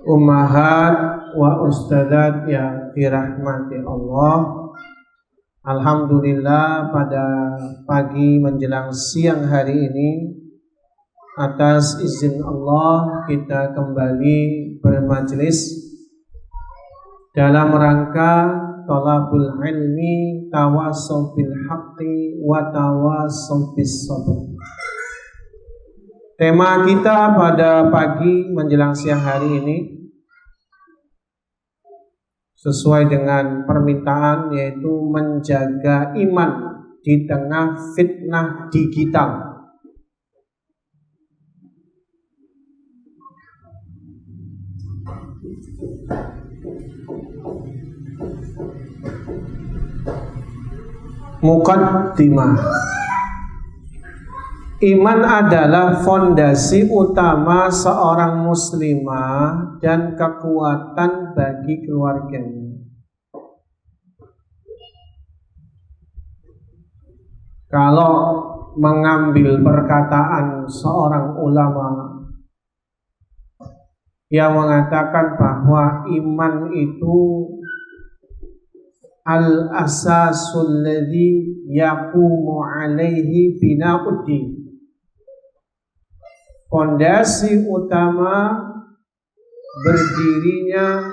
ummahat wa ustadzat yang dirahmati Allah. Alhamdulillah pada pagi menjelang siang hari ini atas izin Allah kita kembali bermajelis dalam rangka thalabul ilmi tawassaw bil haqqi wa tawassaw bis sabr. Tema kita pada pagi menjelang siang hari ini sesuai dengan permintaan, yaitu menjaga iman di tengah fitnah digital. Muqaddimah. Iman adalah fondasi utama seorang muslimah dan kekuatan bagi keluarganya. Kalau mengambil perkataan seorang ulama yang mengatakan bahwa iman itu al-asasul ladzi yaqumu alaihi bina'uddin, fondasi utama berdirinya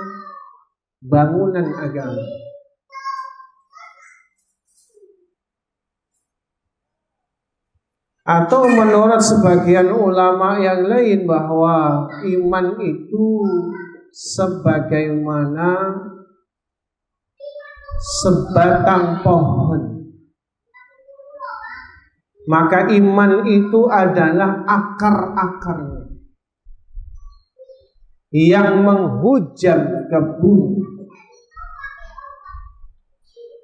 bangunan agama. Atau menurut sebagian ulama yang lain bahwa iman itu sebagaimana sebatang pohon. Maka iman itu adalah akar-akarnya yang menghujam ke bumi,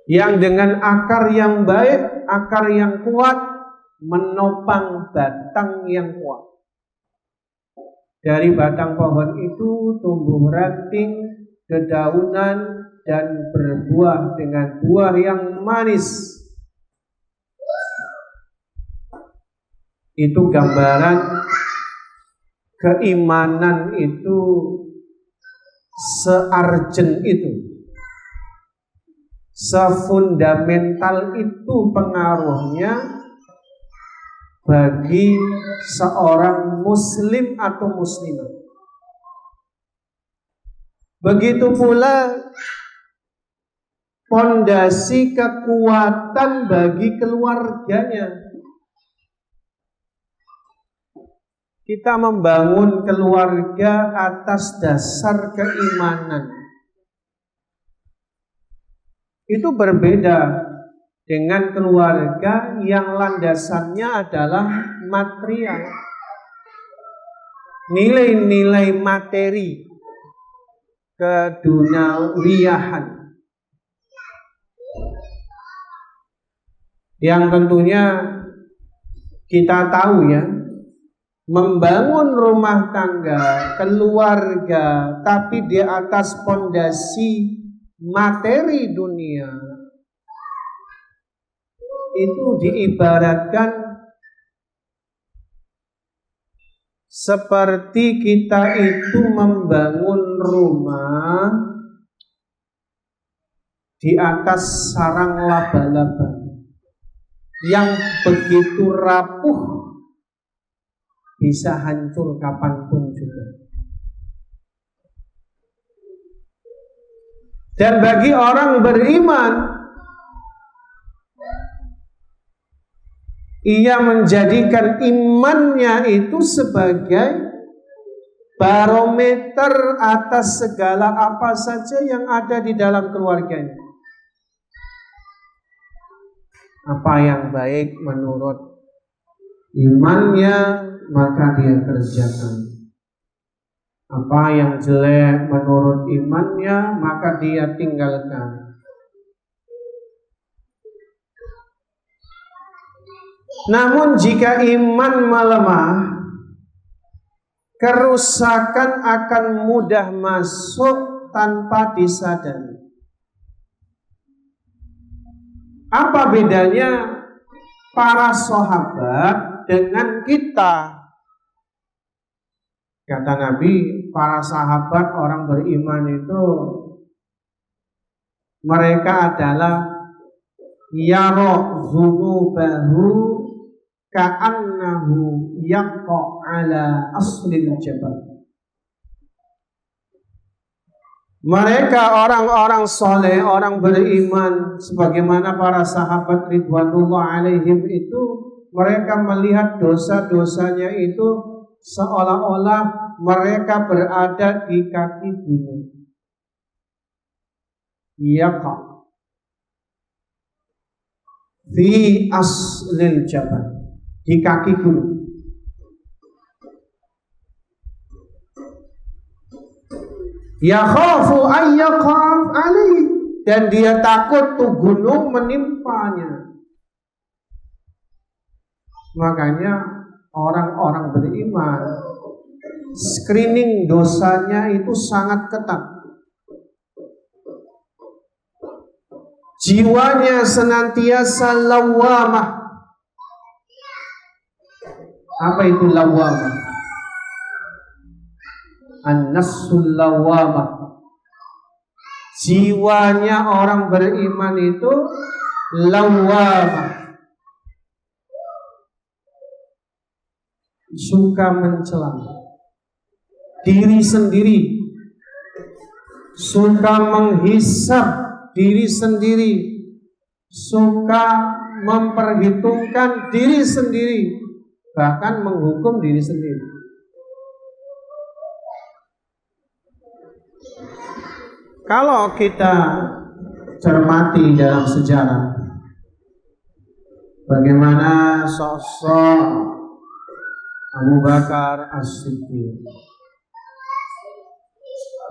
yang dengan akar yang baik, akar yang kuat menopang batang yang kuat. Dari batang pohon itu tumbuh ranting, dedaunan, dan berbuah dengan buah yang manis. Itu gambaran keimanan itu searjen itu, sefundamental itu pengaruhnya bagi seorang muslim atau muslimah. Begitu pula fondasi kekuatan bagi keluarganya. Kita membangun keluarga atas dasar keimanan. Itu berbeda dengan keluarga yang landasannya adalah material, nilai-nilai materi, keduniawiyahan, yang tentunya kita tahu ya, membangun rumah tangga, keluarga, tapi di atas fondasi materi dunia, itu diibaratkan seperti kita itu membangun rumah di atas sarang laba-laba yang begitu rapuh, bisa hancur kapanpun juga. Dan bagi orang beriman, ia menjadikan imannya itu sebagai barometer atas segala apa saja yang ada di dalam keluarganya. Apa yang baik menurut imannya, maka dia kerjakan. Apa yang jelek menurut imannya, maka dia tinggalkan. Namun jika iman melemah, kerusakan akan mudah masuk tanpa disadari. Apa bedanya para sahabat dengan kita? Kata Nabi, para sahabat orang beriman itu mereka adalah yara dzunubahu ka'annahu yaqa ala aslil jabal. Mereka orang-orang soleh, orang beriman, sebagaimana para sahabat ridwanullah alaihim itu, mereka melihat dosa-dosanya itu seolah-olah mereka berada di kaki gunung. Yaqa fi aslil jabal, di kaki gunung. Yakhafu ayyaqaf alaih, dan dia takut tuh gunung menimpanya. Makanya orang-orang beriman screening dosanya itu sangat ketat. Jiwanya senantiasa lawamah. Apa itu lawamah? An-nafsul lawamah. Jiwanya orang beriman itu lawamah, suka mencela diri sendiri, suka menghisab diri sendiri, suka memperhitungkan diri sendiri, bahkan menghukum diri sendiri. Kalau kita cermati dalam sejarah bagaimana sosok Abu Bakar As-Siddiq,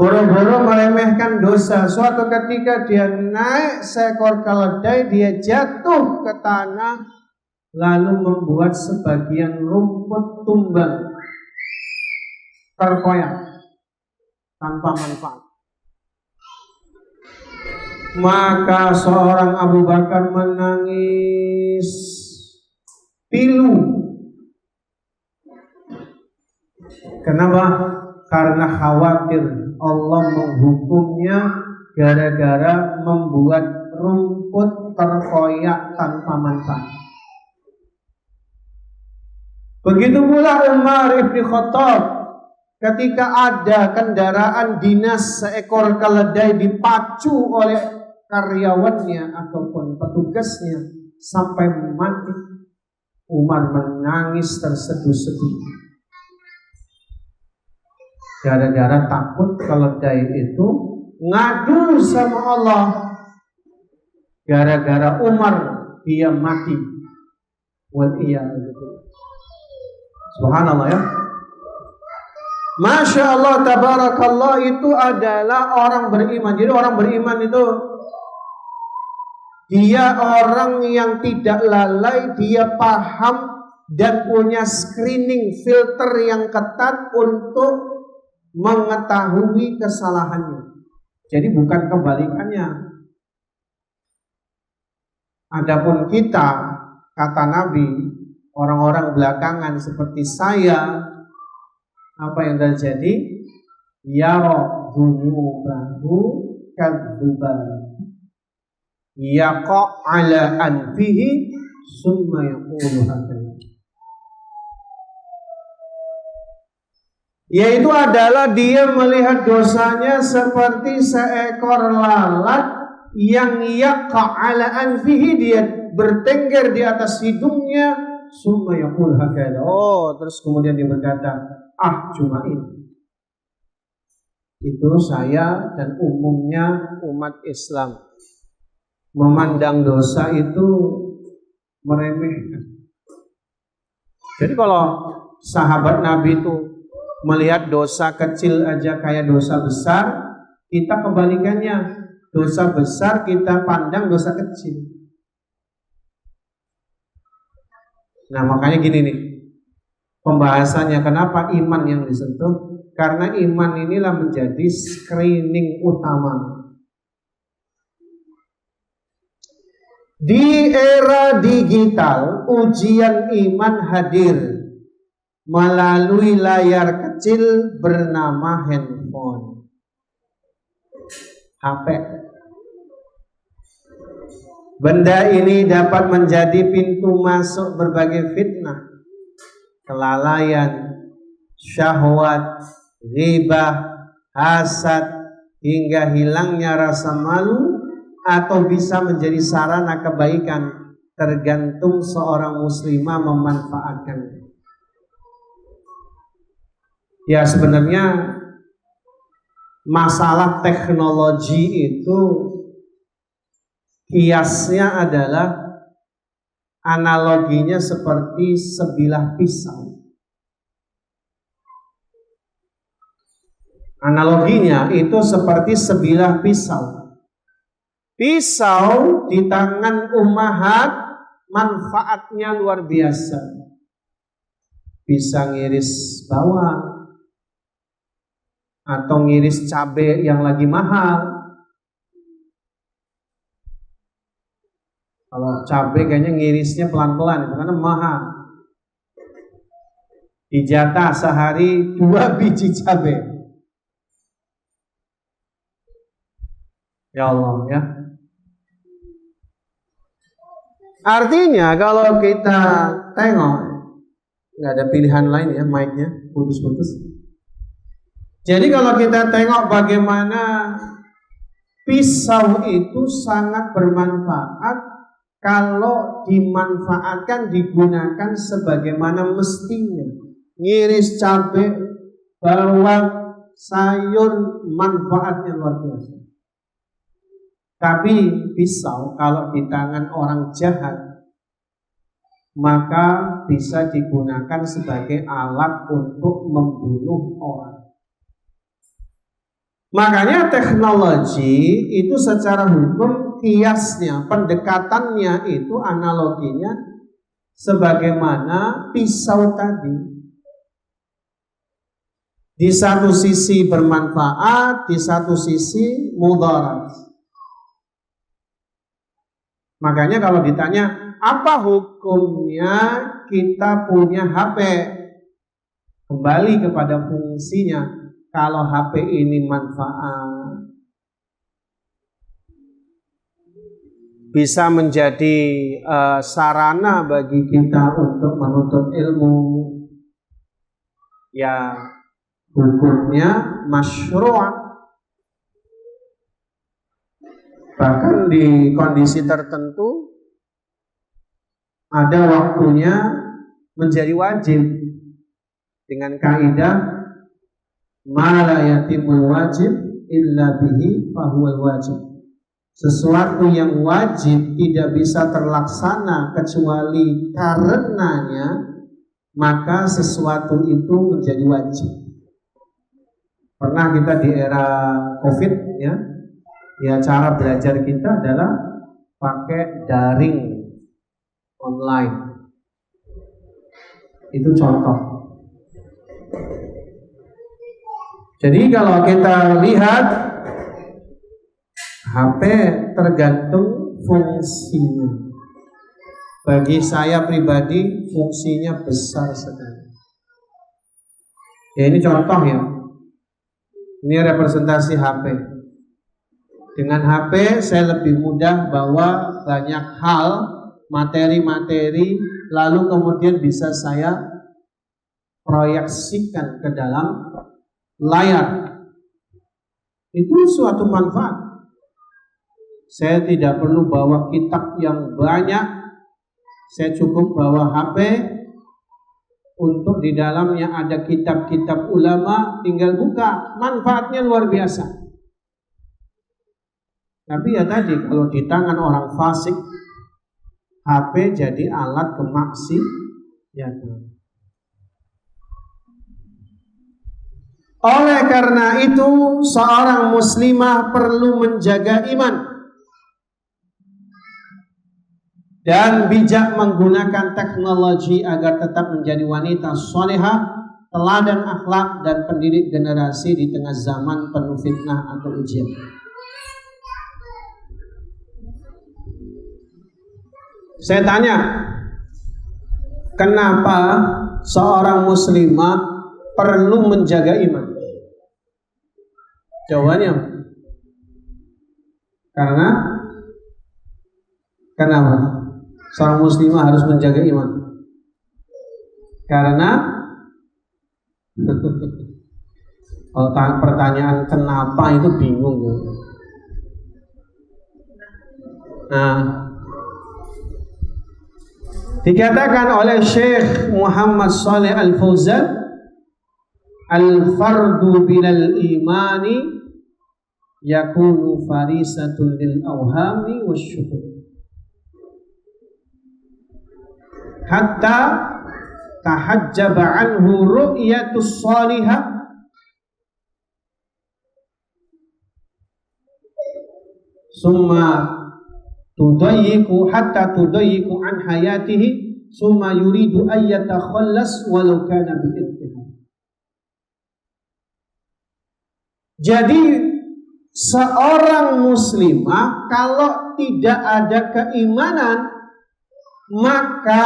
boro-boro meremehkan dosa. Suatu ketika dia naik seekor keledai, dia jatuh ke tanah, lalu membuat sebagian rumput tumbang, terkoyak tanpa manfaat. Maka seorang Abu Bakar menangis pilu. Kenapa? Karena khawatir Allah menghukumnya gara-gara membuat rumput terkoyak tanpa manfaat. Begitu pula Umar ibn Khattab, ketika ada kendaraan dinas seekor keledai dipacu oleh karyawannya ataupun petugasnya sampai mati, Umar menangis terseduh-seduh gara-gara takut keledai itu ngadu sama Allah. Gara-gara Umar dia mati. Subhanallah ya. Masya Allah, tabarakallah, itu adalah orang beriman. Jadi orang beriman itu dia orang yang tidak lalai, dia paham dan punya screening filter yang ketat untuk mengetahui kesalahannya. Jadi bukan kebalikannya. Adapun kita, kata Nabi, orang-orang belakangan seperti saya, apa yang terjadi? Yara dhunubahu kadzuban yaqa ala anfihi summa yaqulu hakana. Yaitu adalah dia melihat dosanya seperti seekor lalat yang yaqa ala anfihi, dia bertengger di atas hidungnya, summa yaqulu hakana. Oh, terus kemudian dia berkata, cuma ini. Itu saya dan umumnya umat Islam memandang dosa itu meremehkan. Jadi kalau sahabat Nabi itu melihat dosa kecil aja kayak dosa besar, kita kebalikannya. Dosa besar kita pandang dosa kecil. Nah makanya gini nih pembahasannya, kenapa iman yang disentuh? Karena iman inilah menjadi screening utama. Di era digital, ujian iman hadir. melalui layar kecil bernama handphone, HP. Benda ini dapat menjadi pintu masuk berbagai fitnah, kelalaian, syahwat, ghibah, hasad, hingga hilangnya rasa malu, atau bisa menjadi sarana kebaikan, tergantung seorang muslimah memanfaatkannya. Ya, sebenarnya masalah teknologi itu kiasnya adalah analoginya seperti sebilah pisau. Analoginya itu seperti sebilah pisau. Pisau di tangan ummahat manfaatnya luar biasa. Bisa ngiris bawang atau ngiris cabai yang lagi mahal. Kalau cabai kayaknya ngirisnya pelan-pelan karena mahal. Dijatah sehari 2 biji cabai. Ya Allah ya. Artinya kalau kita tengok, nggak ada pilihan lain ya, mic-nya putus-putus. Jadi kalau kita tengok bagaimana pisau itu sangat bermanfaat kalau dimanfaatkan, digunakan sebagaimana mestinya. Ngiris cabai, bawang, sayur, manfaatnya luar biasa. Tapi pisau kalau di tangan orang jahat, maka bisa digunakan sebagai alat untuk membunuh orang. Makanya teknologi itu secara hukum kiasnya, pendekatannya itu analoginya sebagaimana pisau tadi. Di satu sisi bermanfaat, di satu sisi mudarat. Makanya kalau ditanya apa hukumnya kita punya HP, kembali kepada fungsinya. Kalau HP ini manfaat, bisa menjadi sarana bagi kita untuk menuntut ilmu, ya hukumnya masyru'. Bahkan di kondisi tertentu ada waktunya menjadi wajib dengan kaidah ma la yatimul wajib illa bihi fahuwal wajib. Sesuatu yang wajib tidak bisa terlaksana kecuali karenanya, maka sesuatu itu menjadi wajib. Pernah kita di era Covid ya cara belajar kita adalah pakai daring online. Itu contoh. Jadi kalau kita lihat HP tergantung fungsinya. Bagi saya pribadi fungsinya besar sekali. Ya ini contoh ya. Ini representasi HP. Dengan HP saya lebih mudah bawa banyak hal, materi-materi, lalu kemudian bisa saya proyeksikan ke dalam layar. Itu suatu manfaat. Saya tidak perlu bawa kitab yang banyak, saya cukup bawa HP. Untuk di dalamnya ada kitab-kitab ulama, tinggal buka, manfaatnya luar biasa. Tapi ya tadi, kalau di tangan orang fasik, HP jadi alat kemaksiatan. Oleh karena itu, seorang muslimah perlu menjaga iman dan bijak menggunakan teknologi agar tetap menjadi wanita salihah, teladan akhlak dan pendidik generasi di tengah zaman penuh fitnah atau ujian. Saya tanya, kenapa seorang muslimah perlu menjaga iman? Jawabannya karena kenapa? Seorang muslimah harus menjaga iman. Karena pertanyaan kenapa itu bingung. Nah, dikatakan oleh Syekh Muhammad Shalih Al-Fauzan, al-fardu binal imani yakunu farisatun lil awhami wasyuhud hatta tahajjaba anhu ru'yatus salihah summa tudayyiku hatta tudayyiku an hayatihi summa yuridu an yatakhallas walau kana bi'intihar. Jadi seorang muslimah kalau tidak ada keimanan, maka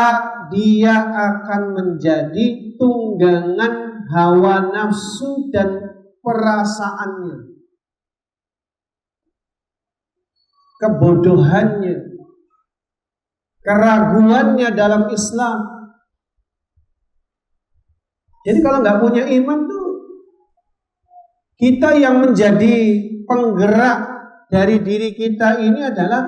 dia akan menjadi tunggangan hawa nafsu dan perasaannya, kebodohannya, keraguannya dalam Islam. Jadi kalau nggak punya iman tuh, kita yang menjadi penggerak dari diri kita ini adalah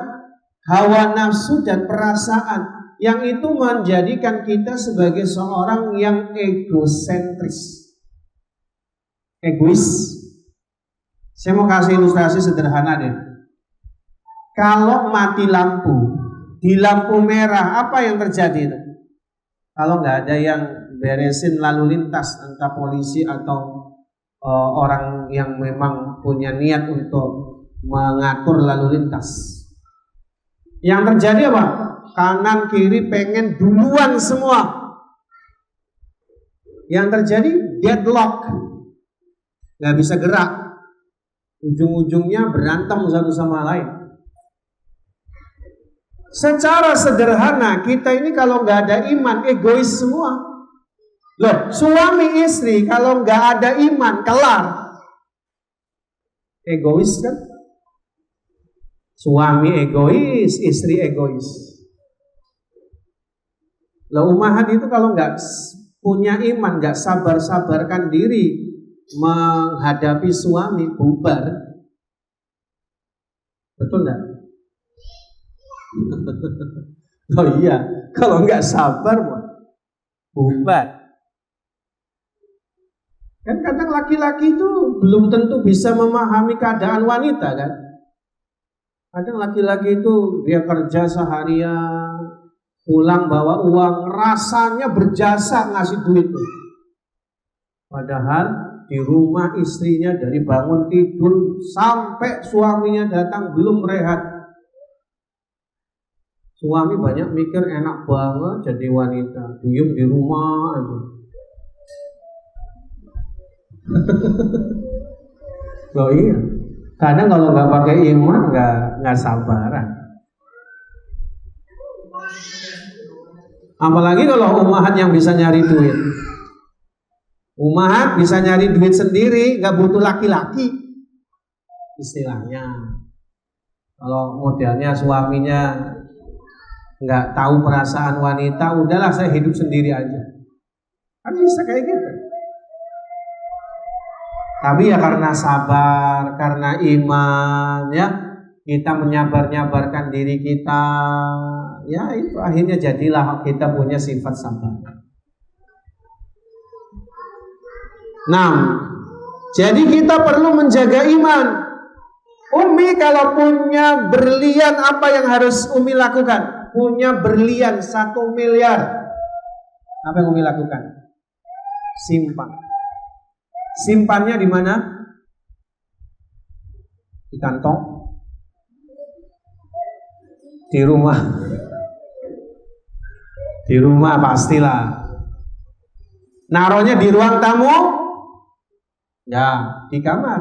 hawa nafsu dan perasaan, yang itu menjadikan kita sebagai seorang yang egosentris, egois. Saya mau kasih ilustrasi sederhana deh. Kalau mati lampu, di lampu merah, apa yang terjadi? Kalau nggak ada yang beresin lalu lintas, entah polisi atau orang yang memang punya niat untuk mengatur lalu lintas, yang terjadi apa? Kanan kiri pengen duluan semua. Yang terjadi deadlock, nggak bisa gerak, ujung-ujungnya berantem satu sama lain. Secara sederhana, kita ini kalau nggak ada iman, egois semua. Loh, suami istri kalau nggak ada iman, kelar. Egois kan? Suami egois, istri egois. Lah umahat itu kalau nggak punya iman, nggak sabar-sabarkan diri menghadapi suami, bubar. Betul nggak? Oh iya, kalau nggak sabar, bubar. Kan kadang laki-laki itu belum tentu bisa memahami keadaan wanita kan. Kadang laki-laki itu dia kerja seharian, pulang bawa uang, rasanya berjasa ngasih duit. Padahal di rumah istrinya dari bangun tidur sampai suaminya datang belum rehat. Suami banyak mikir enak banget jadi wanita, diem di rumah aja. Loh iya, kadang kalau nggak pakai iman nggak sabaran. Apalagi kalau umahat yang bisa nyari duit. Umahat bisa nyari duit sendiri, nggak butuh laki-laki. Istilahnya, kalau modelnya suaminya nggak tahu perasaan wanita, udahlah saya hidup sendiri aja. Kan bisa kayak gitu. Tapi ya karena sabar, karena iman, ya kita menyabar-nyabarkan diri kita, ya itu akhirnya jadilah kita punya sifat sabar. Nah, jadi kita perlu menjaga iman. Umi kalau punya berlian, apa yang harus Umi lakukan? Punya berlian 1 miliar, apa yang Umi lakukan? Simpan. Simpannya di mana? Di kantong? Di rumah? Di rumah pastilah. Naruhnya di ruang tamu? Ya, di kamar.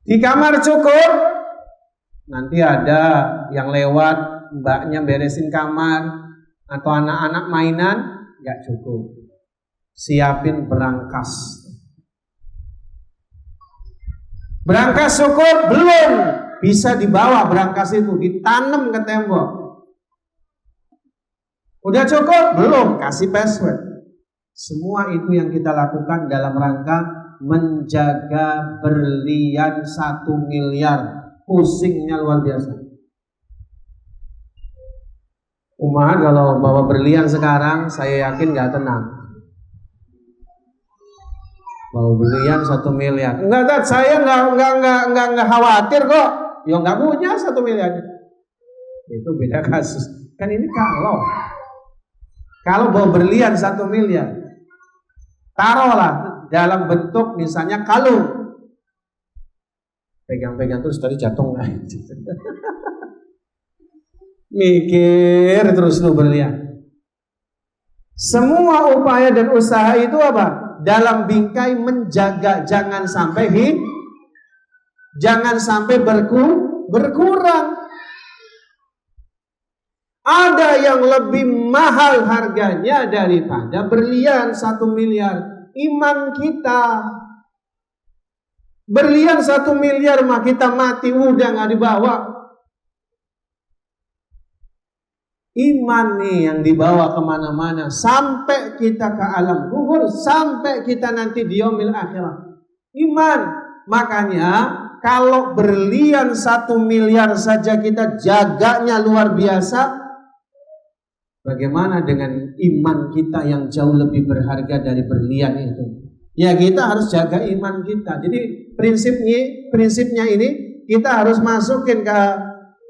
Di kamar cukup. Nanti ada yang lewat, mbaknya beresin kamar, atau anak-anak mainan, nggak cukup. Siapin berangkas. Berangkas syukur belum bisa dibawa, berangkas itu ditanam ke tembok. Udah cukup belum, kasih password. Semua itu yang kita lakukan dalam rangka menjaga berlian 1 miliar. Pusingnya luar biasa. Umat kalau bawa berlian sekarang, saya yakin nggak tenang. Bawa berlian 1 miliar. Enggak, saya nggak khawatir kok. Ya nggak punya 1 miliar. Itu beda kasus. Kan ini kalau bawa berlian 1 miliar, taruhlah dalam bentuk misalnya kalung. Pegang-pegang terus tadi jatuh nggak? Mikir terus lu berlian. Semua upaya dan usaha itu apa? Dalam bingkai menjaga jangan sampai berkurang. Ada yang lebih mahal harganya daripada berlian 1 miliar. Iman kita. Berlian 1 miliar mah kita mati udah nggak dibawa. Iman nih yang dibawa kemana-mana sampai kita ke alam kubur, sampai kita nanti di yaumil akhirah. Iman. Makanya kalau berlian 1 miliar saja kita jaganya luar biasa, bagaimana dengan iman kita yang jauh lebih berharga dari berlian itu? Ya kita harus jaga iman kita. Jadi prinsipnya ini kita harus masukin ke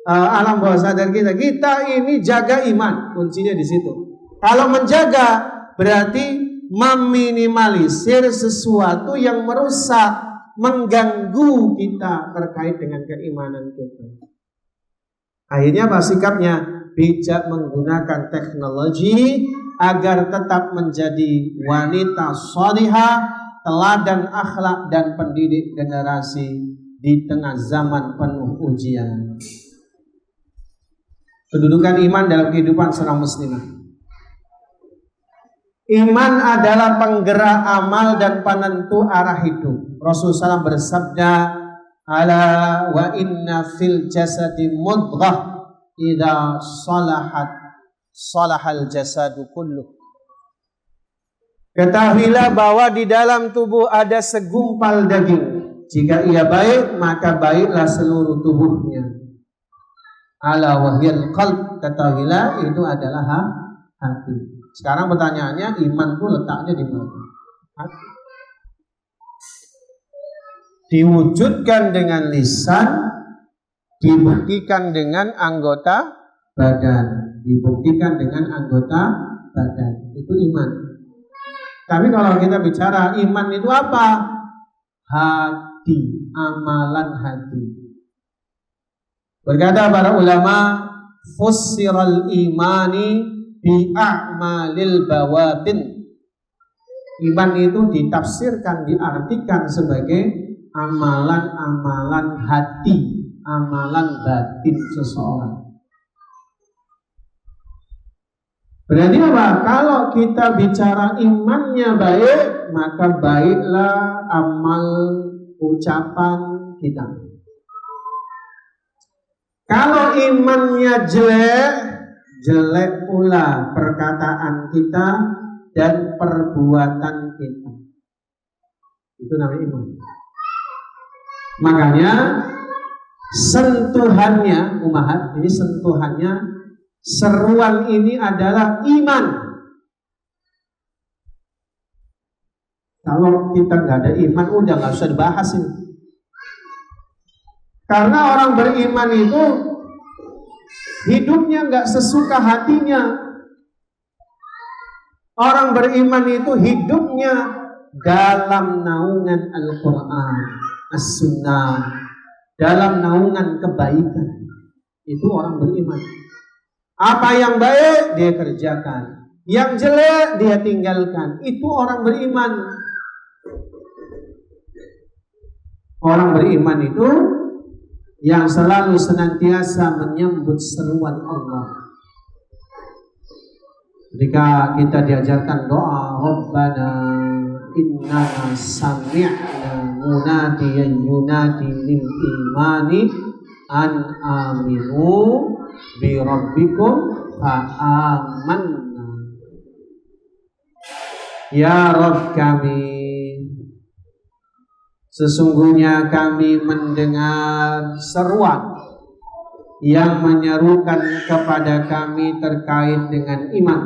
alam bawah sadar kita. Kita ini jaga iman, kuncinya di situ. Kalau menjaga berarti meminimalisir sesuatu yang merusak, mengganggu kita terkait dengan keimanan kita. Akhirnya apa sikapnya? Bijak menggunakan teknologi agar tetap menjadi wanita shalihah, teladan akhlak dan pendidik generasi di tengah zaman penuh ujian. Kedudukan iman dalam kehidupan seorang muslimah. Iman adalah penggerak amal dan penentu arah hidup. Rasulullah SAW bersabda, "Ala wa inna fil jasadi mudghah, idza salahat salahal jasadu kulluh." Ketahuilah bahwa di dalam tubuh ada segumpal daging. Jika ia baik, maka baiklah seluruh tubuhnya. Ala wahyal qalb, ketahuilah itu adalah hati. Sekarang pertanyaannya, iman itu letaknya di mana? Hati. Diwujudkan dengan lisan, dibuktikan dengan anggota badan. Dibuktikan dengan anggota badan. Itu iman. Tapi kalau kita bicara iman itu apa? Hati, amalan hati. Berkata para ulama, fussiral imani bi a'malil bawatin. Iman itu ditafsirkan, diartikan sebagai amalan-amalan hati, amalan batin seseorang. Berarti apa? Kalau kita bicara imannya baik, maka baiklah amal ucapan kita. Kalau imannya jelek, jelek pula perkataan kita dan perbuatan kita. Itu namanya iman. Makanya sentuhannya, umahat, ini sentuhannya, seruan ini adalah iman. Kalau kita nggak ada iman, udah nggak usah dibahas ini. Karena orang beriman itu hidupnya nggak sesuka hatinya. Orang beriman itu hidupnya dalam naungan Al-Quran, As-Sunnah, dalam naungan kebaikan. Itu orang beriman. Apa yang baik dia kerjakan, yang jelek dia tinggalkan. Itu orang beriman. Orang beriman itu yang selalu senantiasa menyambut seruan Allah. Ketika kita diajarkan doa, Rabbana innana sami'na munadiyan yunadi lil imani an aminu bi rabbikum fa amanna. Ya Rabb kami, sesungguhnya kami mendengar seruan yang menyerukan kepada kami terkait dengan iman.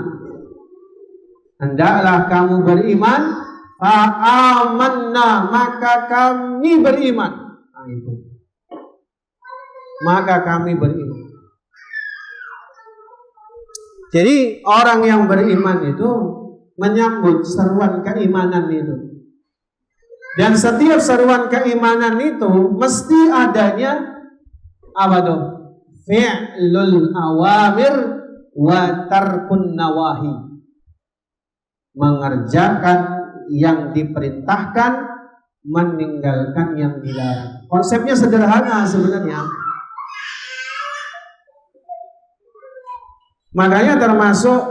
Hendaklah kamu beriman, fa'amanna, maka kami beriman. Nah, itu. Maka kami beriman. Jadi orang yang beriman itu menyambut seruan keimanan itu. Dan setiap seruan keimanan itu mesti adanya apa tuh? Fi'lul awamir wa tarkun nawahi. Mengerjakan yang diperintahkan, meninggalkan yang dilarang. Konsepnya sederhana sebenarnya. Makanya termasuk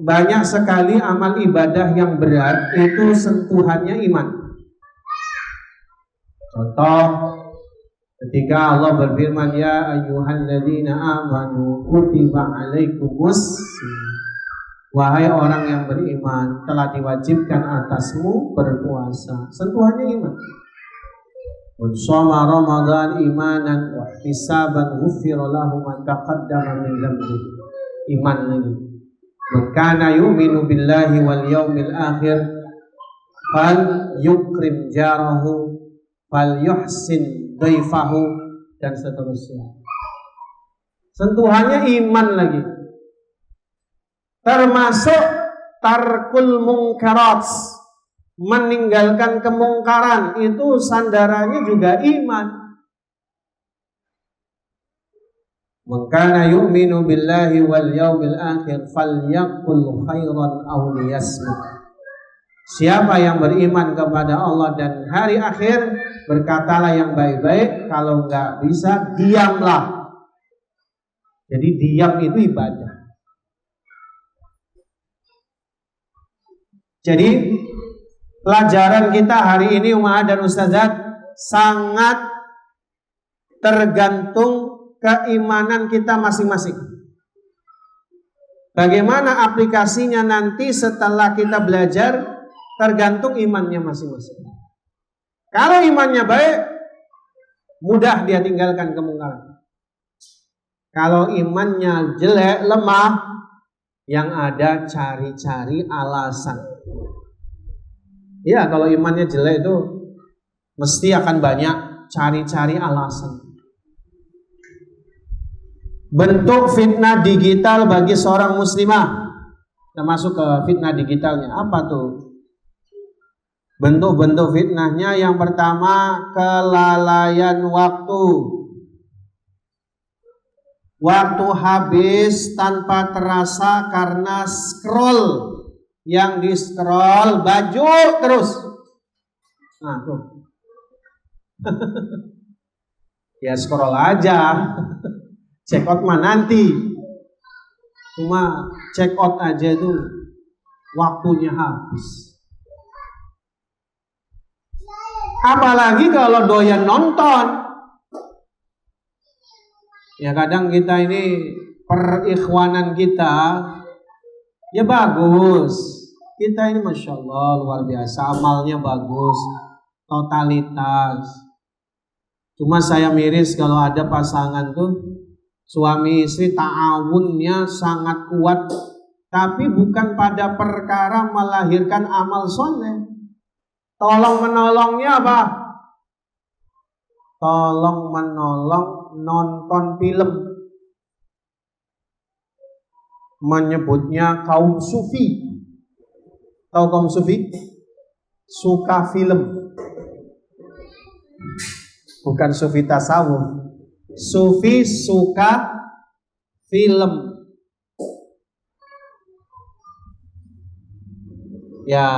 banyak sekali amal ibadah yang berat itu sentuhannya iman. Contoh, ketika Allah berfirman, ya ayyuhalladzina amanu kutiba alaikumus, wahai orang yang beriman, telah diwajibkan atasmu berpuasa. Sentuhannya iman. Shoma Ramadan imanan wa ihtisaban ghufira lahu ma taqaddama min dhanbi. Iman lagi. Man kana yu'minu billahi wal yawmil akhir fal yukrim jarahu fal yuhsin dhaifahu, dan seterusnya. Sentuhannya iman lagi. Termasuk tarkul mungkarat, meninggalkan kemungkaran, itu sandarannya juga iman. Man kana yu'minu billahi wal yawmil akhir falyaqul khairan aw liyasmut. Siapa yang beriman kepada Allah dan hari akhir, berkatalah yang baik-baik, kalau enggak bisa diamlah. Jadi diam itu ibadah. Jadi pelajaran kita hari ini Ummahat dan Ustazat sangat tergantung keimanan kita masing-masing. Bagaimana aplikasinya nanti setelah kita belajar, tergantung imannya masing-masing. Kalau imannya baik, mudah dia tinggalkan kemungkaran. Kalau imannya jelek, lemah, yang ada cari-cari alasan. Ya, kalau imannya jelek itu mesti akan banyak cari-cari alasan. Bentuk fitnah digital bagi seorang muslimah. Kita masuk ke fitnah digitalnya. Apa tuh? Bentuk-bentuk fitnahnya, yang pertama kelalaian waktu. Waktu habis tanpa terasa karena scroll. Yang di scroll baju terus. Nah tuh. Ya scroll aja. Check out mah nanti. Cuma check out aja itu waktunya habis. Apalagi kalau doyan nonton. Ya kadang kita ini perikhwanan kita ya bagus. Kita ini Masya Allah luar biasa, amalnya bagus, totalitas. Cuma saya miris kalau ada pasangan tuh suami istri ta'awunnya sangat kuat, tapi bukan pada perkara melahirkan amal soleh. Tolong menolongnya apa? Tolong menolong nonton film. Menyebutnya kaum sufi. Tahu kaum sufi? Suka film. Bukan sufi tasawuf. Sufi suka film. Ya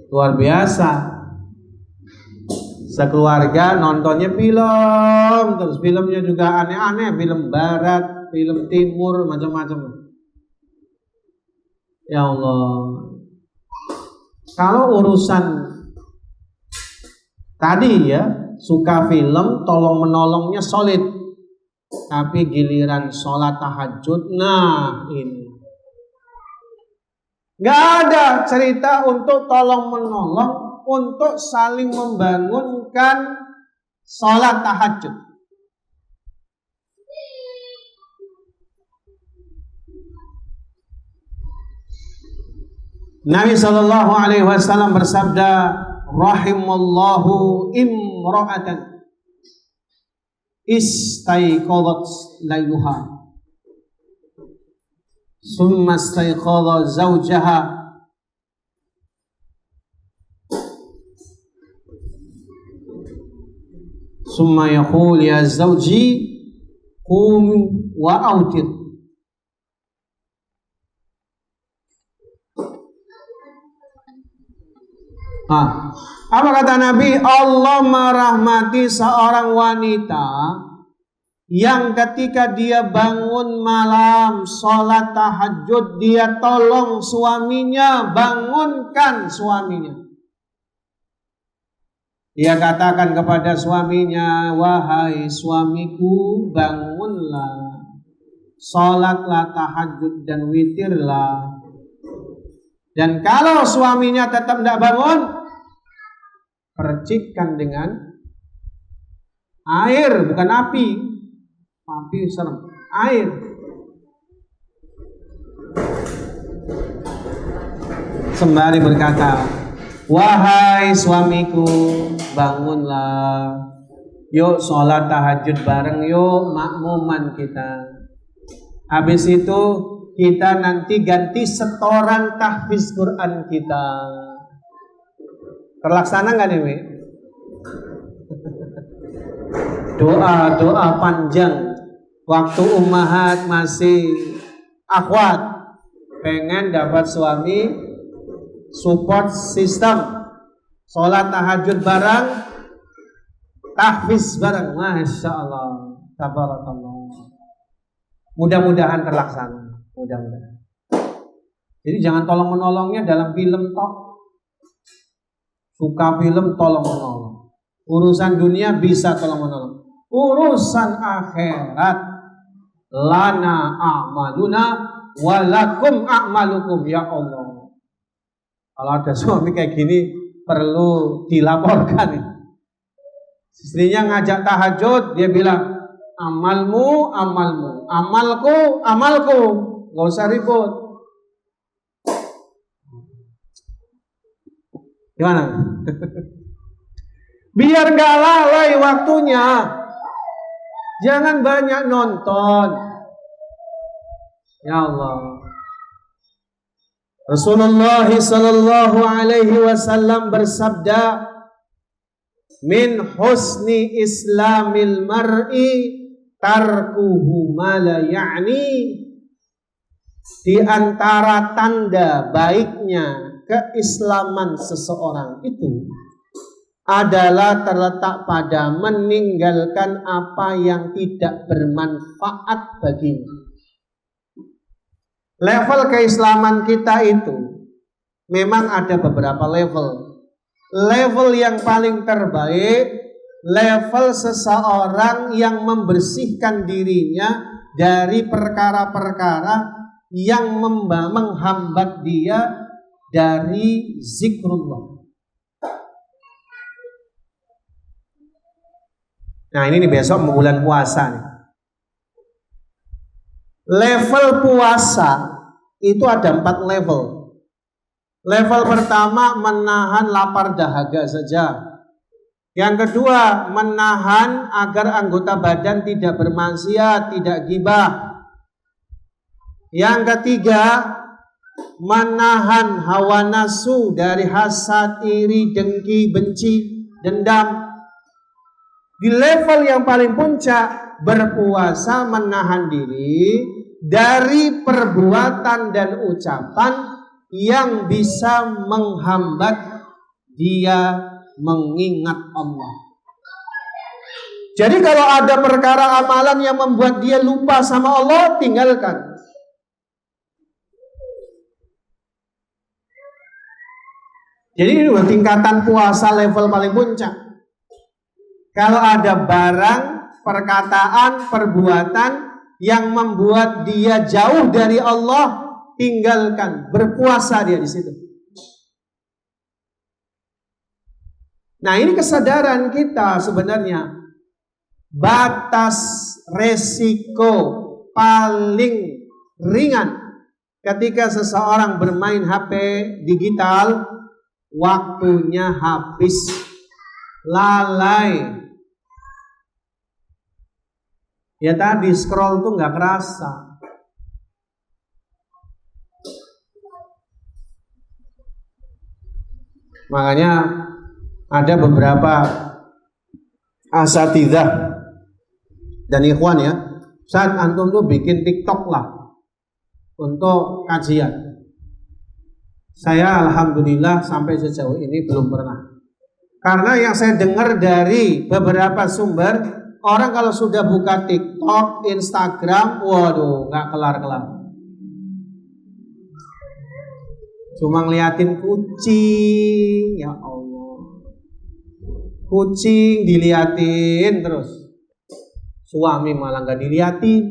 luar biasa. Sekeluarga nontonnya film, terus filmnya juga aneh-aneh, film barat, film timur, macam-macam. Ya Allah. Kalau urusan tadi ya, suka film, tolong menolongnya solid. Tapi giliran sholat tahajud, nah ini gak ada cerita untuk tolong menolong, untuk saling membangunkan sholat tahajud. Nabi Shallallahu Alaihi Wasallam bersabda, rahimallahu imra'atan istaiqadat lailuha summa istaiqadha zawjaha summa yaqul ya zawji qum wa autir. Apa kata Nabi? Allah merahmati seorang wanita yang ketika dia bangun malam sholat tahajud, dia tolong suaminya, bangunkan suaminya. Dia katakan kepada suaminya, wahai suamiku, bangunlah, sholatlah tahajud dan witirlah. Dan kalau suaminya tetap tidak bangun, percikkan dengan air, bukan api. Api serem, air. Sembari berkata, wahai suamiku, bangunlah, yuk sholat tahajud bareng, yuk makmuman kita. Habis itu kita nanti ganti setoran tahfiz Quran kita. Terlaksana nggak nih, Mi? Doa panjang. Waktu ummahat masih akhwat, pengen dapat suami, support system, sholat tahajud bareng, tahfiz bareng. Masya Allah, tabarakallah. Mudah-mudahan terlaksana. Mudah-mudahan. Jadi jangan tolong menolongnya dalam film tok. Suka film tolong menolong. Urusan dunia bisa tolong menolong. Urusan akhirat, lana a'maluna walakum a'malukum, ya Allah. Kalau ada suami kayak gini perlu dilaporkan. Istrinya ngajak tahajud, dia bilang amalmu, amalmu, amalku, amalku. Gak usah ribut. Gimana? Biar gak lalai waktunya. Jangan banyak nonton. Ya Allah. Rasulullah sallallahu alaihi wasallam bersabda, min husni islamil mar'i tarkuhu ma la ya'ni. Di antara tanda baiknya keislaman seseorang itu adalah terletak pada meninggalkan apa yang tidak bermanfaat baginya. Level keislaman kita itu memang ada beberapa level. Level yang paling terbaik, level seseorang yang membersihkan dirinya dari perkara-perkara yang menghambat dia dari zikrullah. Nah ini nih, besok bulan puasa nih. Level puasa itu ada 4 level. Level pertama menahan lapar dahaga saja. Yang kedua menahan agar anggota badan tidak bermaksiat, tidak ghibah. Yang ketiga menahan hawa nafsu dari hasad, iri, dengki, benci, dendam. Di level yang paling puncak, berpuasa menahan diri dari perbuatan dan ucapan yang bisa menghambat dia mengingat Allah. Jadi kalau ada perkara amalan yang membuat dia lupa sama Allah, tinggalkan. Jadi ini tingkatan puasa level paling puncak. Kalau ada barang, perkataan, perbuatan yang membuat dia jauh dari Allah, tinggalkan, berpuasa dia di situ. Nah, ini kesadaran kita sebenarnya. Batas resiko paling ringan ketika seseorang bermain HP digital, waktunya habis, lalai. Ya tadi scroll tuh nggak kerasa. Makanya ada beberapa asatidzah dan ikhwan ya, saat antum tuh bikin TikTok lah untuk kajian. Saya alhamdulillah sampai sejauh ini belum pernah. Karena yang saya dengar dari beberapa sumber, orang kalau sudah buka TikTok, Instagram, waduh, nggak kelar-kelar. Cuma ngeliatin kucing, ya Allah. Kucing diliatin terus. Suami malah nggak diliatin.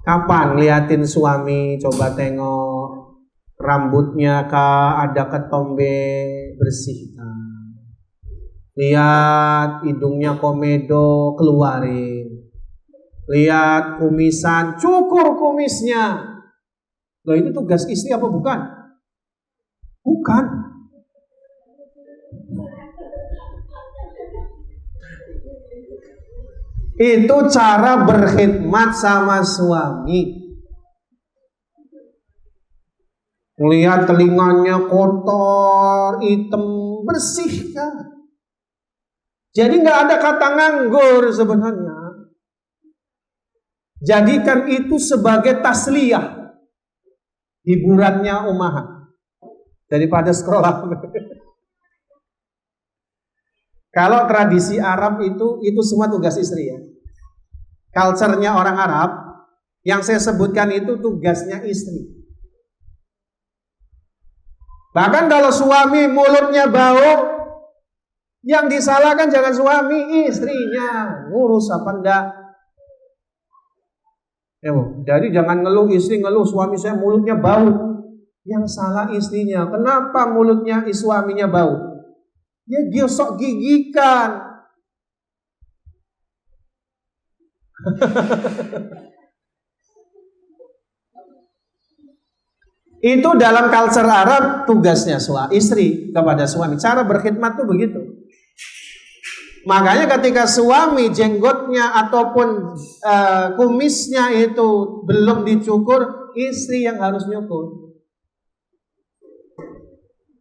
Kapan liatin suami? Coba tengok rambutnya kah ada ketombe bersih. Lihat hidungnya komedo, keluarin. Lihat kumisan, cukur kumisnya. Loh, itu tugas istri apa bukan? Bukan. Itu cara berkhidmat sama suami. Lihat telinganya kotor, hitam, bersihkan. Jadi nggak ada kata nganggur sebenarnya. Jadikan itu sebagai tasliyah, hiburannya ummahat, daripada scroll. Kalau tradisi Arab itu semua tugas istri ya. Culture-nya orang Arab, yang saya sebutkan itu tugasnya istri. Bahkan kalau suami mulutnya bau, yang disalahkan jangan suami, istrinya. Ngurus apa enggak? Jadi jangan ngeluh istri, ngeluh suami saya mulutnya bau. Yang salah istrinya. Kenapa mulutnya suaminya bau? Dia sok gigikan. Itu dalam culture Arab tugasnya istri kepada suami. Cara berkhidmat tuh begitu. Makanya ketika suami jenggotnya ataupun kumisnya itu belum dicukur, istri yang harus nyukur.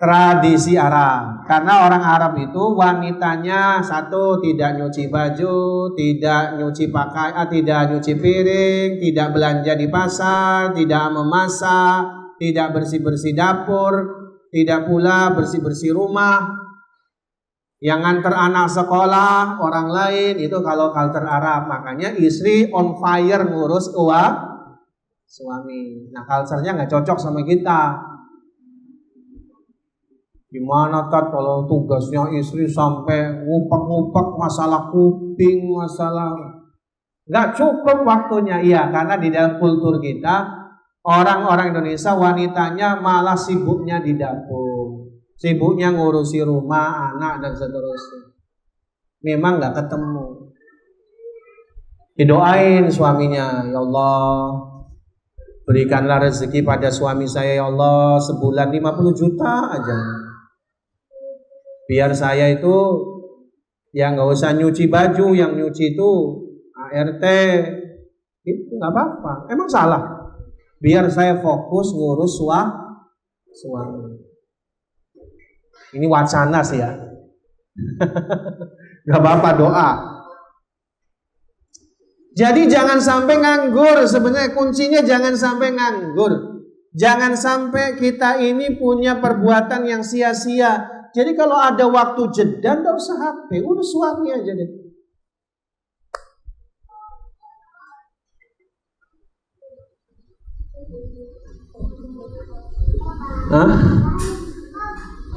Tradisi Arab. Karena orang Arab itu wanitanya satu tidak nyuci baju, tidak nyuci pakaian, tidak nyuci piring, tidak belanja di pasar, tidak memasak, tidak bersih-bersih dapur, tidak pula bersih-bersih rumah. Yang nganter anak sekolah orang lain itu kalau culture Arab. Makanya istri on fire ngurus suami. Nah, culture-nya nggak cocok sama kita. Gimana Tat kalau tugasnya istri sampai ngupak-ngupak masalah kuping, masalah nggak cukup waktunya. Iya, karena di dalam kultur kita orang-orang Indonesia wanitanya malah sibuknya di dapur. Sibuknya ngurusi rumah, anak, dan seterusnya. Memang gak ketemu. Didoain suaminya, ya Allah, berikanlah rezeki pada suami saya, ya Allah, sebulan 50 juta aja. Biar saya itu ya gak usah nyuci baju, yang nyuci itu ART. Itu gak apa-apa. Emang salah? Biar saya fokus ngurus suami. Ini wacana sih ya. Gak apa-apa, doa. Jadi jangan sampai nganggur. Sebenarnya kuncinya jangan sampai nganggur. Jangan sampai kita ini punya perbuatan yang sia-sia. Jadi kalau ada waktu jeda, gak usah HP, urus suami aja deh. Hah?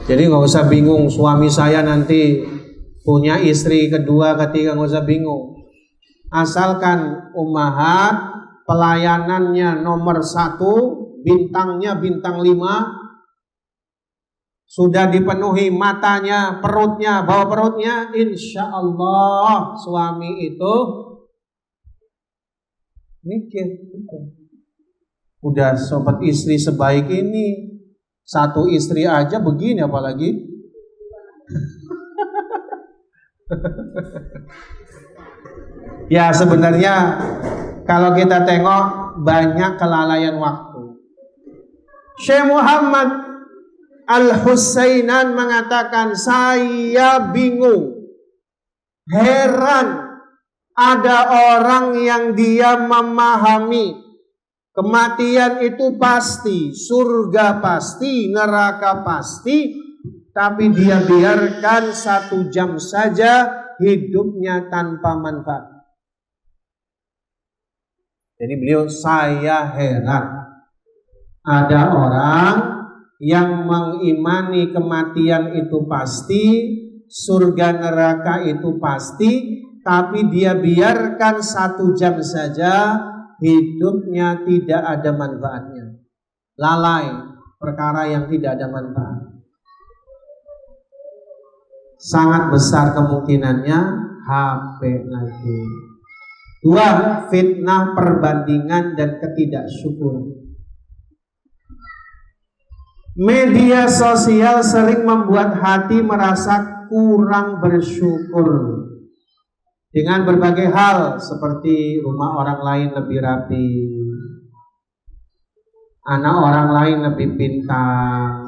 Jadi nggak usah bingung, suami saya nanti punya istri kedua, ketiga, nggak usah bingung. Asalkan ummahat pelayanannya nomor 1, bintangnya bintang 5, sudah dipenuhi matanya, perutnya, bawah perutnya, insya Allah suami itu mikir. Udah sobat istri sebaik ini, 1 istri aja begini apalagi. Ya sebenarnya kalau kita tengok banyak kelalaian waktu. Syekh Muhammad Al-Husainan mengatakan, saya bingung, heran, ada orang yang dia memahami kematian itu pasti, surga pasti, neraka pasti, tapi dia biarkan 1 jam saja hidupnya tanpa manfaat. Jadi beliau, saya heran, ada orang yang mengimani kematian itu pasti, surga neraka itu pasti, tapi dia biarkan 1 jam saja hidupnya tidak ada manfaatnya. Lalai, perkara yang tidak ada manfaat. Sangat besar kemungkinannya HP lagi. 2, fitnah, perbandingan, dan ketidaksyukuran. Media sosial sering membuat hati merasa kurang bersyukur dengan berbagai hal, seperti rumah orang lain lebih rapi, anak orang lain lebih pintar,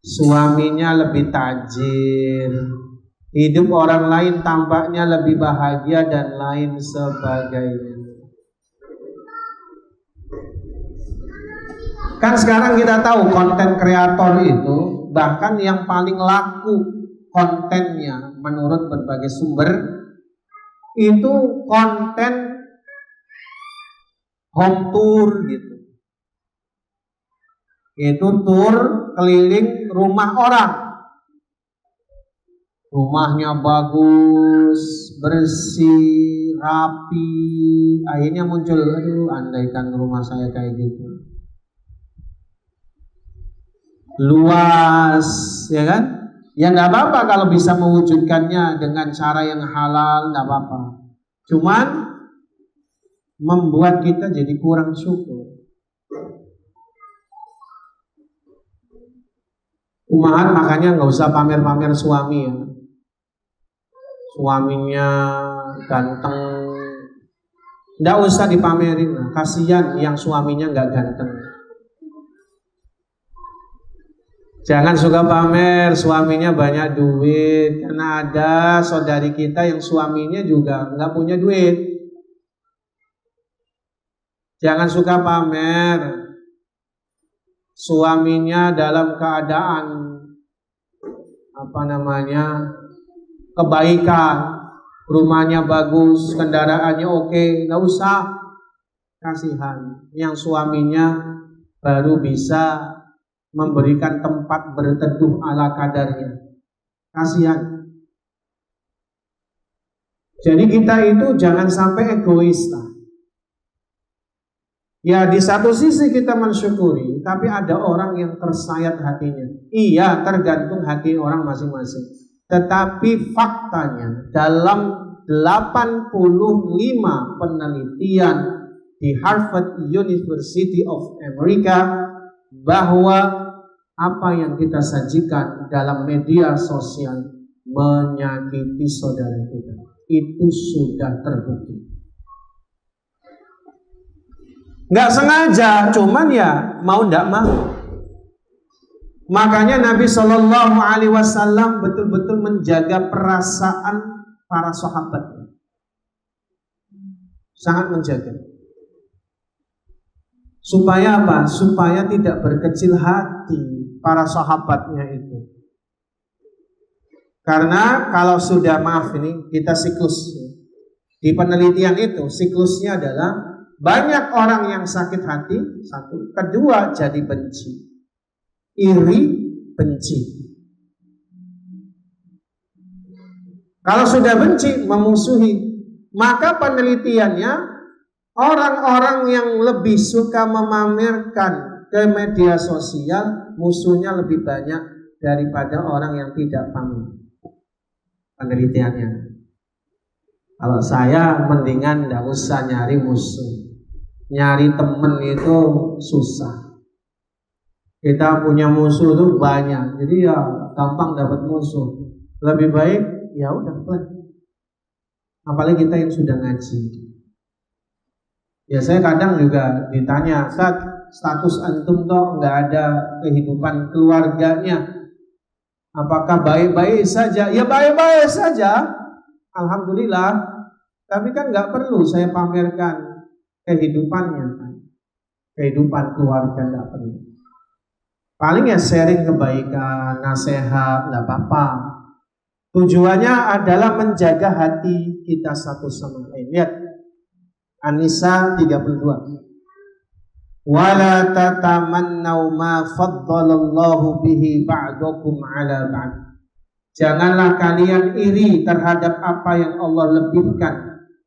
suaminya lebih tajir, hidup orang lain tampaknya lebih bahagia, dan lain sebagainya. Kan sekarang kita tahu konten kreator itu, bahkan yang paling laku kontennya menurut berbagai sumber, itu konten home tour gitu. Itu tur keliling rumah orang. Rumahnya bagus, bersih, rapi. Akhirnya muncul, aduh, andaikan rumah saya kayak gitu. Luas, ya kan? Ya nggak apa-apa kalau bisa mewujudkannya dengan cara yang halal, nggak apa-apa. Cuman membuat kita jadi kurang syukur. Umahan makanya nggak usah pamer-pamer suami ya. Suaminya ganteng, nggak usah dipamerin. Kasihan yang suaminya nggak ganteng. Jangan suka pamer suaminya banyak duit, karena ada saudari kita yang suaminya juga nggak punya duit. Jangan suka pamer suaminya dalam keadaan kebaikan, rumahnya bagus, kendaraannya oke, nggak usah. Kasihan yang suaminya baru bisa memberikan tempat berteduh ala kadarnya. Kasihan. Jadi kita itu jangan sampai egois lah. Ya di satu sisi kita mensyukuri, tapi ada orang yang tersayat hatinya. Iya, tergantung hati orang masing-masing. Tetapi faktanya dalam 85 penelitian di Harvard University of America, bahwa apa yang kita sajikan dalam media sosial menyakiti saudara kita. Itu sudah terbukti. Nggak sengaja, cuman ya mau nggak mau. Makanya Nabi Shallallahu Alaihi Wasallam betul-betul menjaga perasaan para sahabatnya, sangat menjaga. Supaya apa? Supaya tidak berkecil hati para sahabatnya itu. Karena kalau sudah, maaf ini kita siklus. Di penelitian itu siklusnya adalah banyak orang yang sakit hati, 1. Kedua, jadi benci. iri, benci. Kalau sudah benci, memusuhi. Maka penelitiannya, orang-orang yang lebih suka memamerkan ke media sosial, musuhnya lebih banyak daripada orang yang tidak pamer. Penelitiannya. Kalau saya mendingan tidak usah nyari musuh. Nyari temen itu susah. Kita punya musuh itu banyak, jadi ya gampang dapat musuh. Lebih baik ya udah play. Apalagi kita yang sudah ngaji. Ya saya kadang juga ditanya, status antum toh nggak ada kehidupan keluarganya, apakah baik-baik saja? Ya baik-baik saja, alhamdulillah. Tapi kan nggak perlu saya pamerkan kehidupannya, kan? Kehidupan keluarga nggak perlu. Paling ya sharing kebaikan, nasihat, nggak apa-apa. Tujuannya adalah menjaga hati kita satu sama lain. Lihat An-Nisa 32. Wala tatamannau ma faddalallahu bihi ba'dakum ala ba'd. Janganlah kalian iri terhadap apa yang Allah lebihkan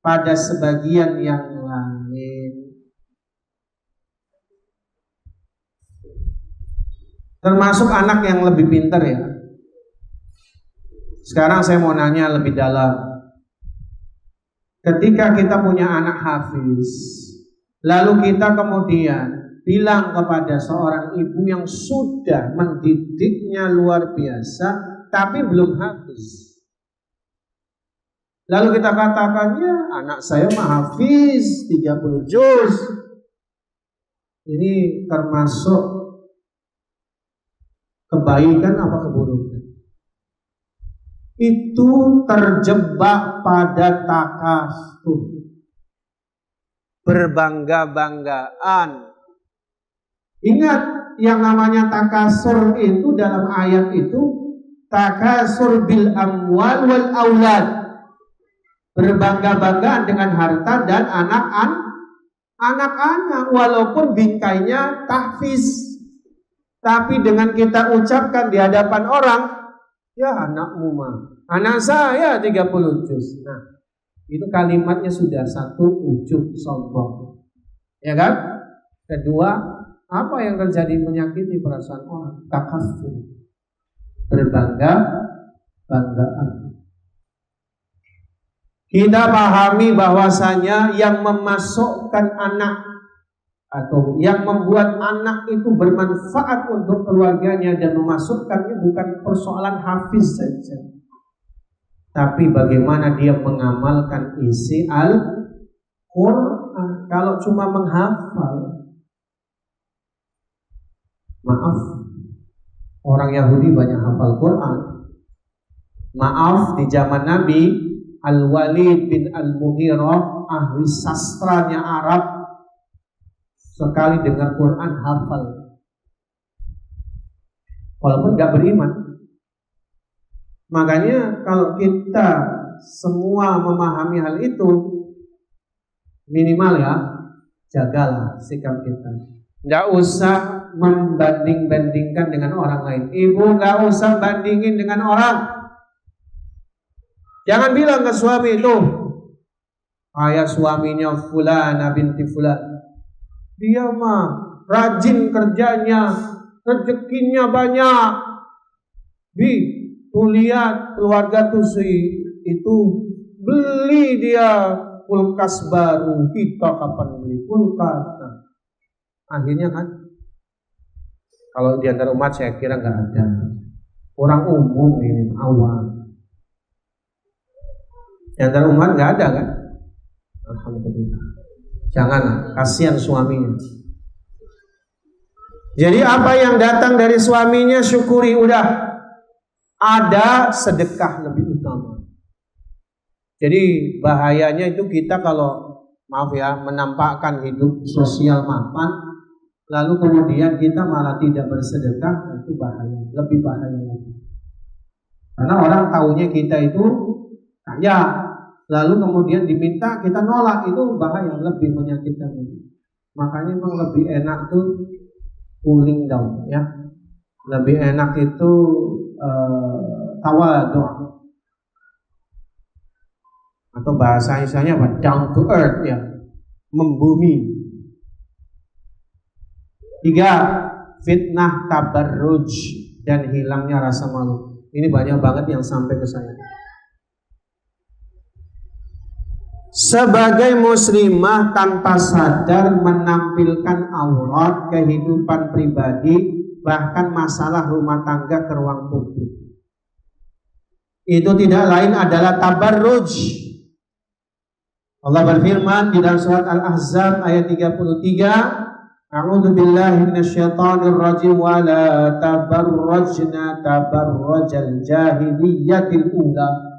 pada sebagian yang lain. Termasuk anak yang lebih pintar ya. Sekarang saya mau nanya lebih dalam. Ketika kita punya anak hafiz, lalu kita kemudian bilang kepada seorang ibu yang sudah mendidiknya luar biasa, tapi belum hafiz. Lalu kita katakan, ya anak saya mah hafiz 30 juz. Ini termasuk kebaikan apa keburukan? Itu terjebak pada takasur, berbangga-banggaan. Ingat yang namanya takasur itu dalam ayat itu takasur bil amwal wal aulad, berbangga-banggaan dengan harta dan anak-anak, walaupun bingkainya tahfiz. Tapi dengan kita ucapkan di hadapan orang, ya anakmu mah, anak saya 30 juz. Nah, itu kalimatnya sudah satu, ujub sombong. Ya kan? Kedua, apa yang terjadi menyakiti perasaan orang? Takasur, berbangga-banggaan. Kita pahami bahwasanya yang memasukkan anak atau yang membuat anak itu bermanfaat untuk keluarganya dan memasukkannya bukan persoalan hafiz saja, tapi bagaimana dia mengamalkan isi Al-Quran. Kalau cuma menghafal, maaf, orang Yahudi banyak hafal Quran. Maaf, di zaman Nabi, Al-Walid bin Al-Mughirah, ahli sastranya Arab, sekali dengar Quran hafal, walaupun gak beriman. Makanya kalau kita semua memahami hal itu, minimal ya, jagalah sikap kita. Gak usah membanding-bandingkan dengan orang lain. Ibu gak usah bandingin dengan orang. Jangan bilang ke suami itu, ayah suaminya fulana binti fulan, dia mah rajin kerjanya, rezekinya banyak. Tuh lihat keluarga tuh itu beli dia kulkas baru, kita kapan beli kulkas? Nah, akhirnya kan, kalau di antara umat saya kira nggak ada, orang umum ini awam. Di antara umat nggak ada kan? Alhamdulillah. Jangan, kasihan suaminya. Jadi apa yang datang dari suaminya syukuri, udah. Ada sedekah lebih utama. Jadi bahayanya itu kita kalau, maaf ya, menampakkan hidup sosial mapan, lalu kemudian kita malah tidak bersedekah, itu bahaya, lebih bahaya lagi. Karena orang taunya kita itu kaya, lalu kemudian diminta kita nolak, itu bahaya, lebih menyakitkan. Makanya memang lebih enak tuh cooling down ya, Lebih enak itu tawadhu, atau bahasa Indonesia apa? Down to earth, ya, membumi. 3, fitnah tabarruj dan hilangnya rasa malu. Ini banyak banget yang sampai ke saya. Sebagai muslimah tanpa sadar menampilkan aurat, kehidupan pribadi, bahkan masalah rumah tangga ke ruang publik. Itu tidak lain adalah tabarruj. Allah berfirman di dalam surat Al-Ahzab ayat 33, A'udzu billahi minasyaitonir rajim wa la tabarrajna tabarrajal jahiliyatil ula.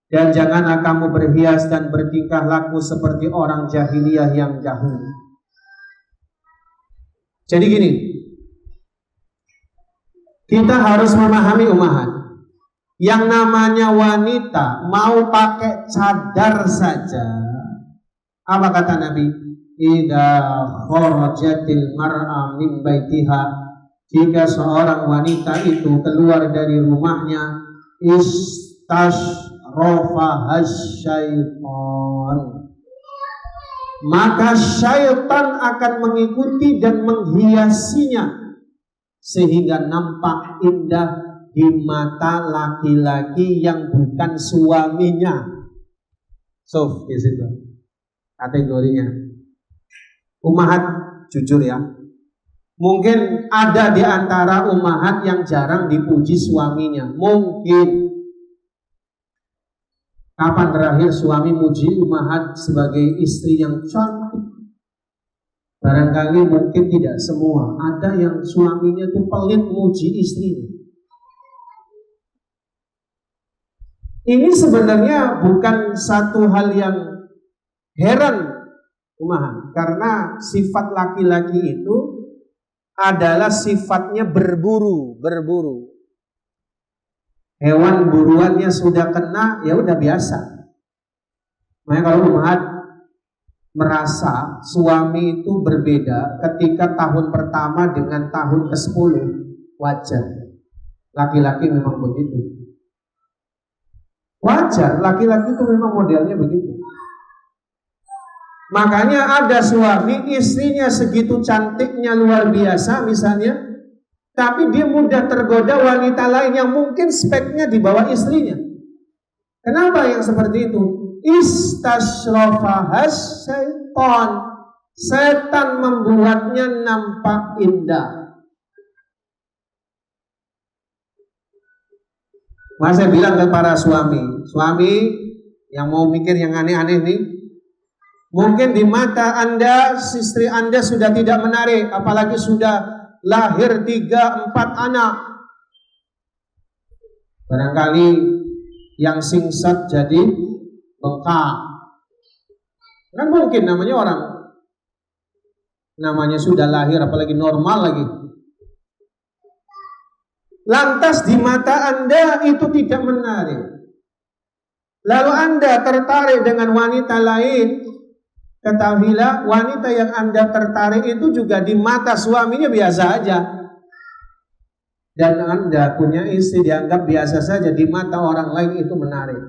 Dan janganlah kamu berhias dan bertingkah laku seperti orang jahiliyah yang jahil. Jadi gini, kita harus memahami ummahat, yang namanya wanita mau pakai cadar saja, apa kata Nabi? Idza kharajatil mar'a min baitiha, jika seorang wanita itu keluar dari rumahnya, istashrafahash syaitan, maka syaitan akan mengikuti dan menghiasinya sehingga nampak indah di mata laki-laki yang bukan suaminya. So, di situ kategorinya. Ummahat, jujur ya, mungkin ada di antara ummahat yang jarang dipuji suaminya. Mungkin. Kapan terakhir suami muji ummahat sebagai istri yang cantik? Barangkali mungkin tidak semua. Ada yang suaminya itu pelit muji istrinya. Ini sebenarnya bukan satu hal yang heran, ummahat, karena sifat laki-laki itu adalah sifatnya berburu. Hewan buruannya sudah kena, ya udah biasa. Makanya kalau ummahat merasa suami itu berbeda ketika tahun pertama dengan tahun ke-10, wajar. Laki-laki memang begitu. Wajar, laki-laki itu memang modelnya begitu. Makanya ada suami, istrinya segitu cantiknya luar biasa misalnya, tapi dia mudah tergoda wanita lain yang mungkin speknya di bawah istrinya. Kenapa yang seperti itu? Istashrafahash syaitan, setan membuatnya nampak indah. Maka saya bilang ke para suami yang mau mikir yang aneh-aneh nih, mungkin di mata Anda, istri Anda sudah tidak menarik, apalagi sudah lahir 3-4 anak. Barangkali yang singsat jadi bengkak. Kan mungkin namanya orang, namanya sudah lahir, apalagi normal lagi. Lantas di mata Anda itu tidak menarik, lalu Anda tertarik dengan wanita lain, ketahuilah wanita yang Anda tertarik itu juga di mata suaminya biasa aja. Dan Anda punya istri dianggap biasa saja, di mata orang lain itu menarik.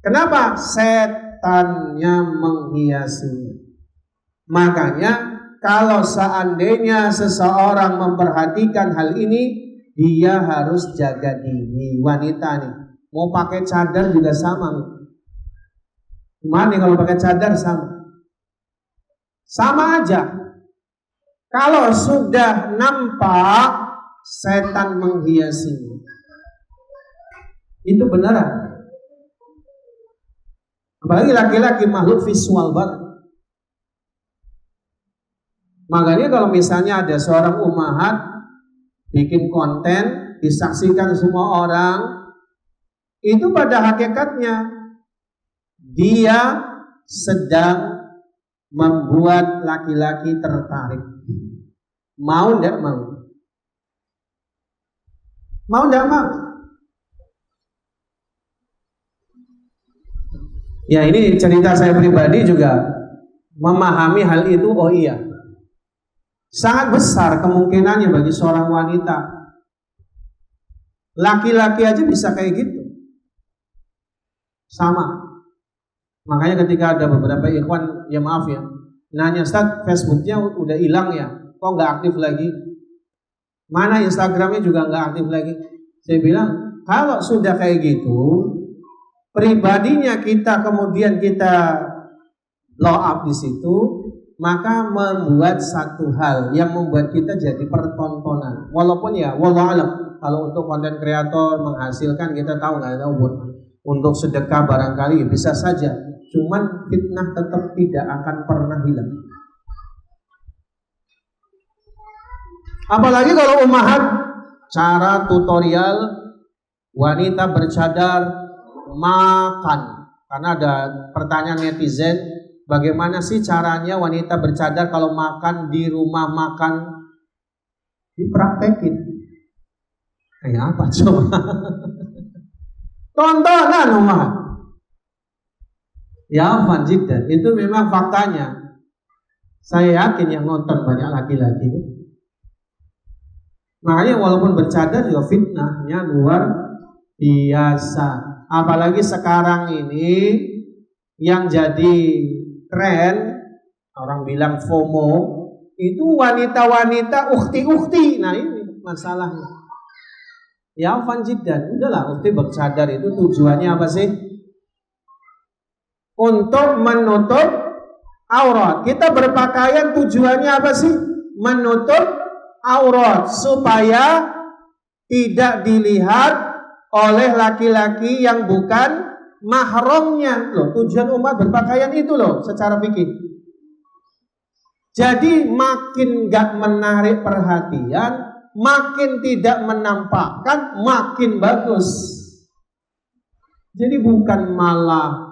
Kenapa? Setannya menghiasinya. Makanya kalau seandainya seseorang memperhatikan hal ini, dia harus jaga diri. Wanita nih, mau pakai cadar juga sama nih. Gimana nih kalau pakai cadar sama aja. Kalau sudah nampak, setan menghiasinya. Itu beneran. Apalagi laki-laki makhluk visual banget. Makanya kalau misalnya ada seorang ummahat bikin konten, disaksikan semua orang, itu pada hakikatnya dia sedang membuat laki-laki tertarik. Mau tidak mau? Mau tidak mau? Ya, ini cerita saya pribadi juga memahami hal itu. Oh iya, sangat besar kemungkinannya bagi seorang wanita Laki-laki aja bisa kayak gitu. Sama. Makanya ketika ada beberapa ikhwan, ya maaf ya, nanya, Ustaz, Facebooknya udah hilang ya, kok nggak aktif lagi? Mana Instagramnya juga nggak aktif lagi? Saya bilang, kalau sudah kayak gitu, pribadinya kita kemudian kita blow up di situ, maka membuat satu hal yang membuat kita jadi pertontonan. Walaupun ya, wallahualam, kalau untuk konten kreator menghasilkan, kita tahu nggak tahu, untuk sedekah barangkali bisa saja. Cuman fitnah tetap tidak akan pernah hilang. Apalagi kalau ummahat, cara tutorial wanita bercadar makan. Karena ada pertanyaan netizen, bagaimana sih caranya wanita bercadar kalau makan di rumah makan? Dipraktekin. Kayak apa coba? Tontonan ummahat. Ya Fanjiddan, itu memang faktanya. Saya yakin yang nonton banyak laki-laki. Makanya walaupun bercadar juga fitnahnya luar biasa. Apalagi sekarang ini yang jadi tren, orang bilang FOMO, itu wanita-wanita ukhti-ukhti. Nah ini masalahnya. Ya Fanjiddan, udahlah, ukhti bercadar itu tujuannya apa sih? Untuk menutup aurat. Kita berpakaian tujuannya apa sih? Menutup aurat supaya tidak dilihat oleh laki-laki yang bukan mahramnya. Loh, tujuan umat berpakaian itu loh secara fikih. Jadi makin gak menarik perhatian, makin tidak menampakkan, makin bagus. Jadi bukan malah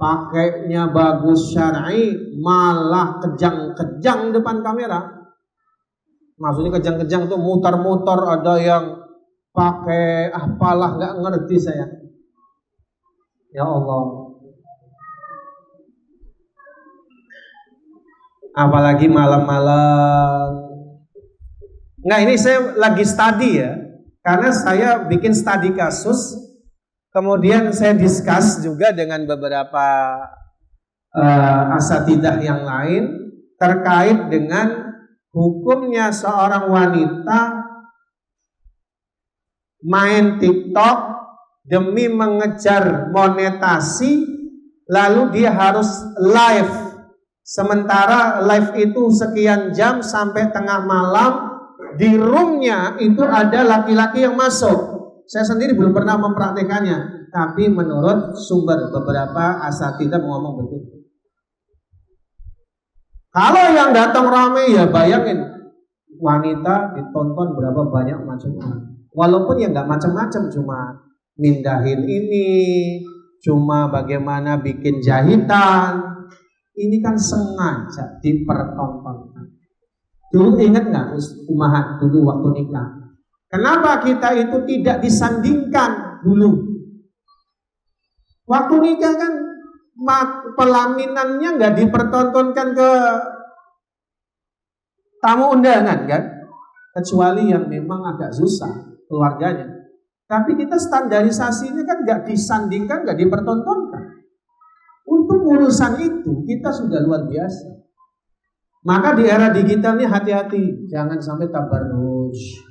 pakainya bagus syar'i, malah kejang-kejang depan kamera. Maksudnya kejang-kejang tuh muter-muter, ada yang pakai apalah, nggak ngerti saya. Ya Allah. Apalagi malam-malam. Nah ini saya lagi study ya, karena saya bikin studi kasus. Kemudian saya discuss juga dengan beberapa asatidzah yang lain terkait dengan hukumnya seorang wanita main TikTok demi mengejar monetasi, lalu dia harus live. Sementara live itu sekian jam sampai tengah malam, di roomnya itu ada laki-laki yang masuk. Saya sendiri belum pernah mempraktekannya, tapi menurut sumber beberapa asatidzah ngomong begitu. Kalau yang datang ramai, ya bayangin wanita ditonton berapa banyak macam orang. Walaupun ya nggak macam-macam, cuma mindahin ini, cuma bagaimana bikin jahitan. Ini kan sengaja dipertontonkan. Dulu ingat nggak ummahat dulu waktu nikah? Kenapa kita itu tidak disandingkan dulu? Waktu nikah kan pelaminannya nggak dipertontonkan ke tamu undangan kan? Kecuali yang memang agak susah keluarganya. Tapi kita standarisasinya kan nggak disandingkan, nggak dipertontonkan. Untuk urusan itu kita sudah luar biasa. Maka di era digital ini hati-hati, jangan sampai tabarruj.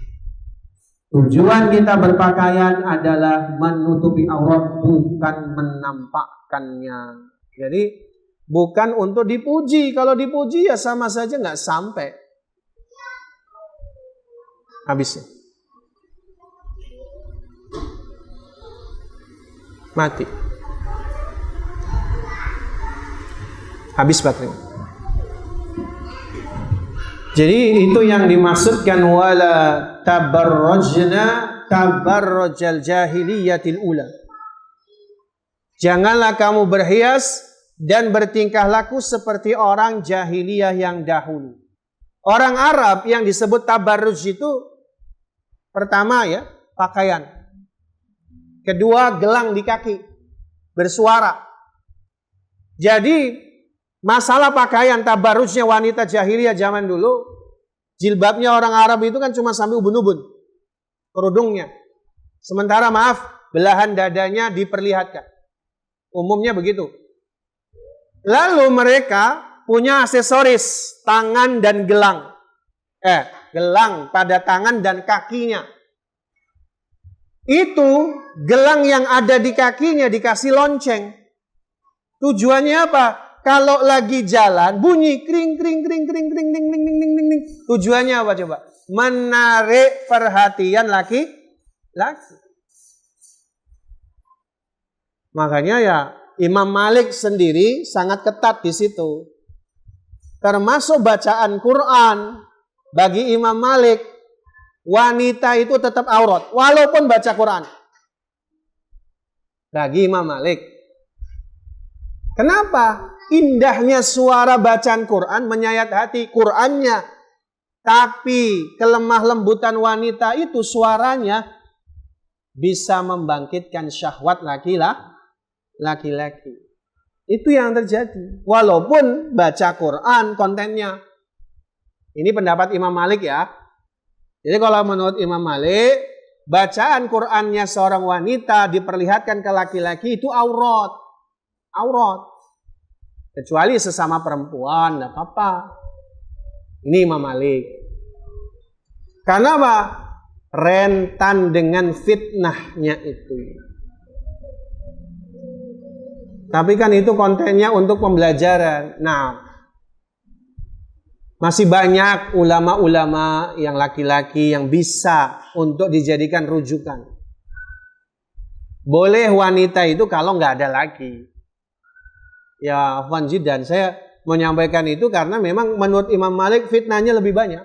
Tujuan kita berpakaian adalah menutupi aurat, bukan menampakkannya. Jadi bukan untuk dipuji. Kalau dipuji ya sama saja nggak sampai. Habisnya mati. Habis baterai. Jadi itu yang dimaksudkan wala tabarrajna tabarrajal jahiliyatil ula. Janganlah kamu berhias dan bertingkah laku seperti orang jahiliyah yang dahulu. Orang Arab yang disebut tabarruj itu pertama ya, pakaian. Kedua, gelang di kaki, bersuara. Jadi masalah pakaian tabarrujnya wanita jahiliyah zaman dulu, jilbabnya orang Arab itu kan cuma sampai ubun-ubun kerudungnya. Sementara maaf, belahan dadanya diperlihatkan. Umumnya begitu. Lalu mereka punya aksesoris tangan dan gelang. Gelang pada tangan dan kakinya. Itu gelang yang ada di kakinya dikasih lonceng. Tujuannya apa? Kalau lagi jalan bunyi kring kring kring kring kring kring kring kring kring kring. Tujuannya apa coba? Menarik perhatian laki-laki. Makanya ya Imam Malik sendiri sangat ketat di situ. Termasuk bacaan Quran bagi Imam Malik, wanita itu tetap aurat walaupun baca Quran. Bagi Imam Malik. Kenapa? Indahnya suara bacaan Quran menyayat hati Qurannya. Tapi kelemah lembutan wanita itu suaranya bisa membangkitkan syahwat laki-laki. Itu yang terjadi. Walaupun baca Quran kontennya. Ini pendapat Imam Malik ya. Jadi kalau menurut Imam Malik, bacaan Qurannya seorang wanita diperlihatkan ke laki-laki itu aurat. Kecuali sesama perempuan, tidak apa-apa. Ini Imam Malik. Karena apa? Rentan dengan fitnahnya itu. Tapi kan itu kontennya untuk pembelajaran. Nah, masih banyak ulama-ulama yang laki-laki yang bisa untuk dijadikan rujukan. Boleh wanita itu kalau nggak ada laki. Ya, Afwan Jidan, saya menyampaikan itu karena memang menurut Imam Malik fitnahnya lebih banyak.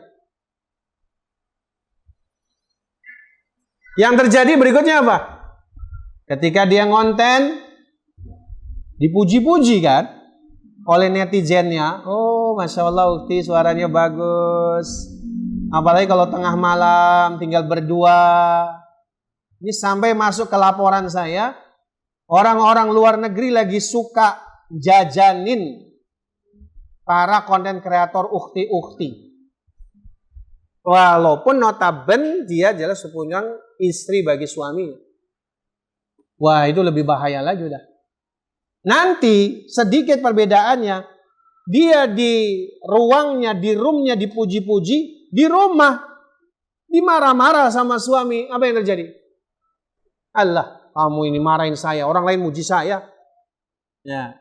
Yang terjadi berikutnya apa? Ketika dia ngonten, dipuji-puji kan oleh netizennya. Oh, Masya Allah Ukti suaranya bagus. Apalagi kalau tengah malam tinggal berdua. Ini sampai masuk ke laporan saya, orang-orang luar negeri lagi suka jajanin para konten kreator ukti-ukti. Walaupun notaben dia jelas punya istri bagi suami. Wah, itu lebih bahaya lagi udah. Nanti sedikit perbedaannya, dia di ruangnya, di roomnya dipuji-puji, di rumah dimarah-marah sama suami. Apa yang terjadi? Allah, kamu ini marahin saya, orang lain muji saya. Ya.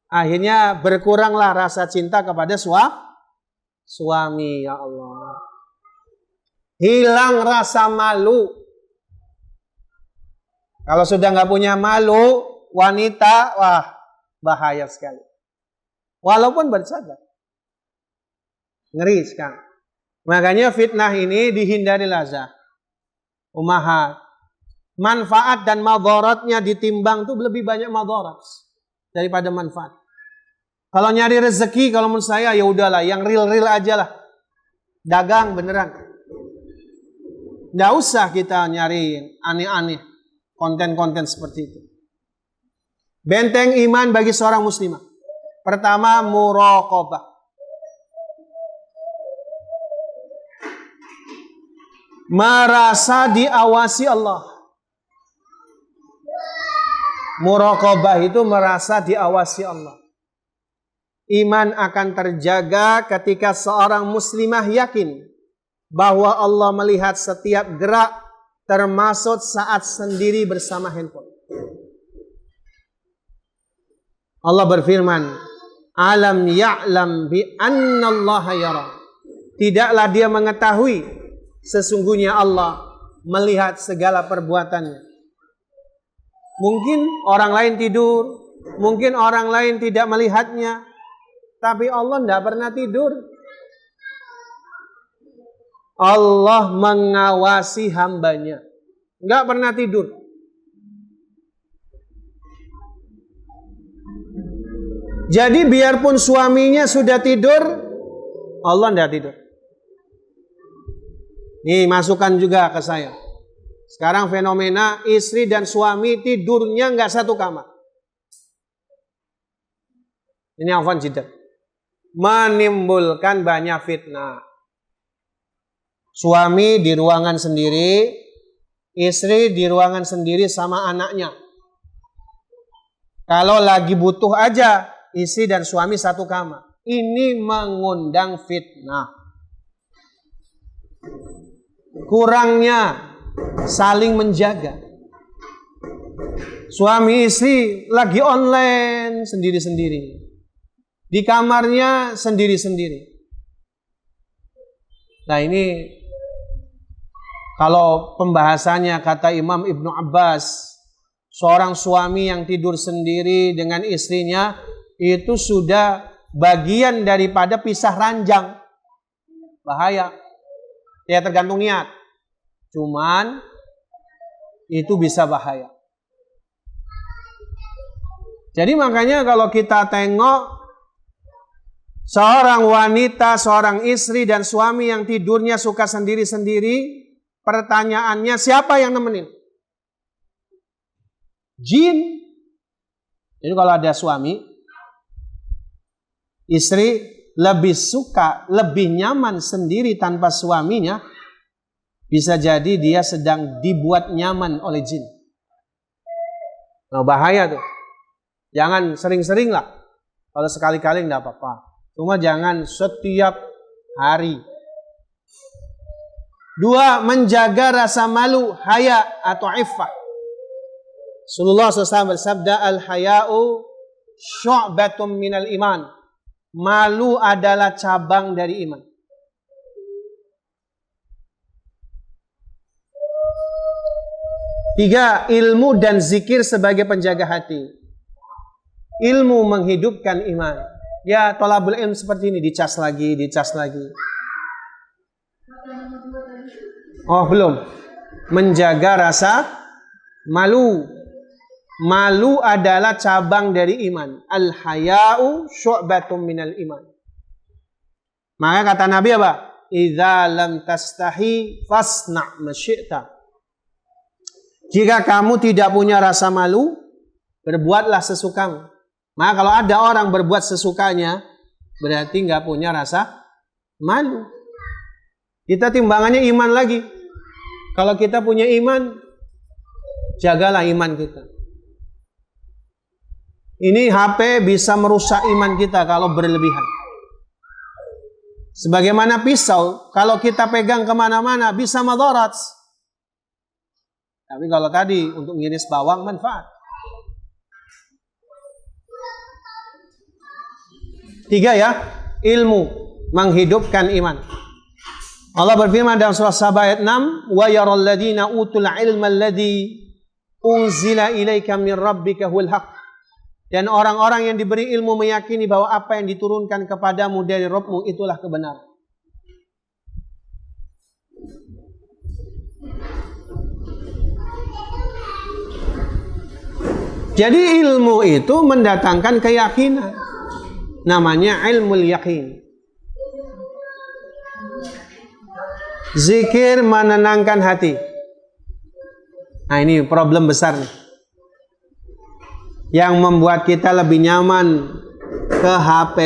Akhirnya berkuranglah rasa cinta kepada suami, ya Allah. Hilang rasa malu. Kalau sudah nggak punya malu, wanita, wah bahaya sekali. Walaupun bersadar. Ngeri sekarang. Makanya fitnah ini dihindari lazah. Ummahat. Manfaat dan madharatnya ditimbang tuh lebih banyak madharat daripada manfaat. Kalau nyari rezeki, kalau menurut saya ya udahlah, yang real-real aja lah. Dagang beneran. Nggak usah kita nyari aneh-aneh konten-konten seperti itu. Benteng iman bagi seorang muslimah. Pertama, muraqabah. Merasa diawasi Allah. Muraqabah itu merasa diawasi Allah. Iman akan terjaga ketika seorang muslimah yakin bahwa Allah melihat setiap gerak, termasuk saat sendiri bersama handphone. Allah berfirman, alam ya'lam bi annallaha yara. Tidaklah dia mengetahui sesungguhnya Allah melihat segala perbuatannya. Mungkin orang lain tidur, mungkin orang lain tidak melihatnya, tapi Allah tidak pernah tidur. Allah mengawasi hambanya, nggak pernah tidur. Jadi biarpun suaminya sudah tidur, Allah tidak tidur. Nih masukan juga ke saya. Sekarang fenomena istri dan suami tidurnya nggak satu kamar. Ini afwan jiddah. Menimbulkan banyak fitnah. Suami di ruangan sendiri, Istri di ruangan sendiri sama anaknya. Kalau lagi butuh aja, istri dan suami satu kamar. Ini mengundang fitnah. Kurangnya saling menjaga. Suami istri lagi online sendiri-sendiri. Di kamarnya sendiri-sendiri. Nah ini kalau pembahasannya kata Imam Ibnu Abbas, seorang suami yang tidur sendiri dengan istrinya itu sudah bagian daripada pisah ranjang. Bahaya. Ya tergantung niat. Cuman itu bisa bahaya. Jadi makanya kalau kita tengok seorang wanita, seorang istri dan suami yang tidurnya suka sendiri-sendiri, pertanyaannya siapa yang nemenin? Jin. Jadi kalau ada suami, istri lebih suka, lebih nyaman sendiri tanpa suaminya, bisa jadi dia sedang dibuat nyaman oleh jin. Nah bahaya tuh. Jangan sering-sering lah. Kalau sekali-kali enggak apa-apa. Cuma jangan setiap hari. 2. Menjaga rasa malu, haya atau iffah. Rasulullah SAW bersabda, al-haya'u syu'batum minal iman. Malu adalah cabang dari iman. Tiga, ilmu dan zikir sebagai penjaga hati. Ilmu menghidupkan iman. Ya, thalabul ilm seperti ini, dicas lagi, dicas lagi. Oh, belum. Menjaga rasa malu. Malu adalah cabang dari iman. Al-haya'u syu'batum minal iman. Maka kata Nabi apa? Idza lam tastahi fasna' ma syi'ta. Jika kamu tidak punya rasa malu, berbuatlah sesukamu. Maka kalau ada orang berbuat sesukanya, berarti nggak punya rasa malu. Kita timbangannya iman lagi. Kalau kita punya iman, jagalah iman kita. Ini HP bisa merusak iman kita kalau berlebihan. Sebagaimana pisau, kalau kita pegang kemana-mana bisa madarat. Tapi kalau tadi untuk ngiris bawang manfaat. 3 ya, ilmu menghidupkan iman. Allah berfirman dalam surah Saba ayat 6, "Wa yaral ladina utul ilma alladhi unzila ilaika min rabbika huwal haq." Dan orang-orang yang diberi ilmu meyakini bahwa apa yang diturunkan kepadamu dari Rabbmu itulah kebenaran. Jadi ilmu itu mendatangkan keyakinan. Namanya ilmul yakin. Zikir menenangkan hati. Nah ini problem besar nih. Yang membuat kita lebih nyaman ke HP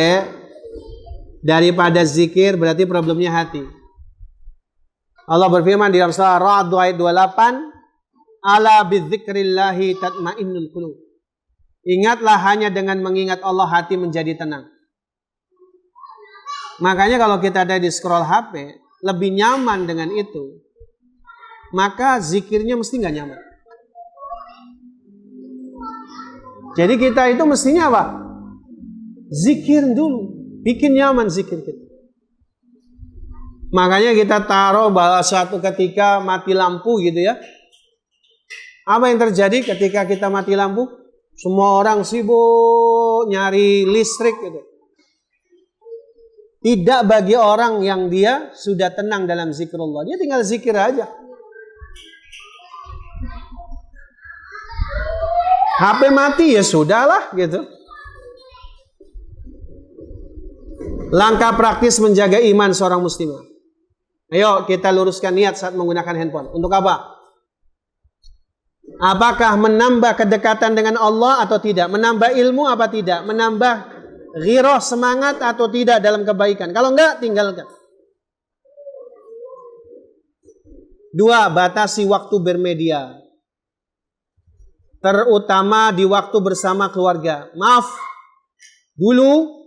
daripada zikir, berarti problemnya hati. Allah berfirman di dalam surah Ra'd ayat 28, "Ala bidzikrillahi tatmainnul qulub." Ingatlah hanya dengan mengingat Allah hati menjadi tenang. Makanya kalau kita ada di scroll HP, lebih nyaman dengan itu, maka zikirnya mesti nggak nyaman. Jadi kita itu mestinya apa? Zikir dulu, bikin nyaman zikir kita. Makanya kita taruh bahwa suatu ketika mati lampu gitu ya. Apa yang terjadi ketika kita mati lampu? Semua orang sibuk nyari listrik gitu. Tidak bagi orang yang dia sudah tenang dalam zikrullah. Dia tinggal zikir aja. HP mati ya sudahlah gitu. Langkah praktis menjaga iman seorang muslimah. Ayo kita luruskan niat saat menggunakan handphone. Untuk apa? Apakah menambah kedekatan dengan Allah atau tidak? Menambah ilmu apa tidak? Menambah ghirah, semangat atau tidak dalam kebaikan? Kalau enggak, tinggalkan. 2, batasi waktu bermedia. Terutama di waktu bersama keluarga. Maaf, dulu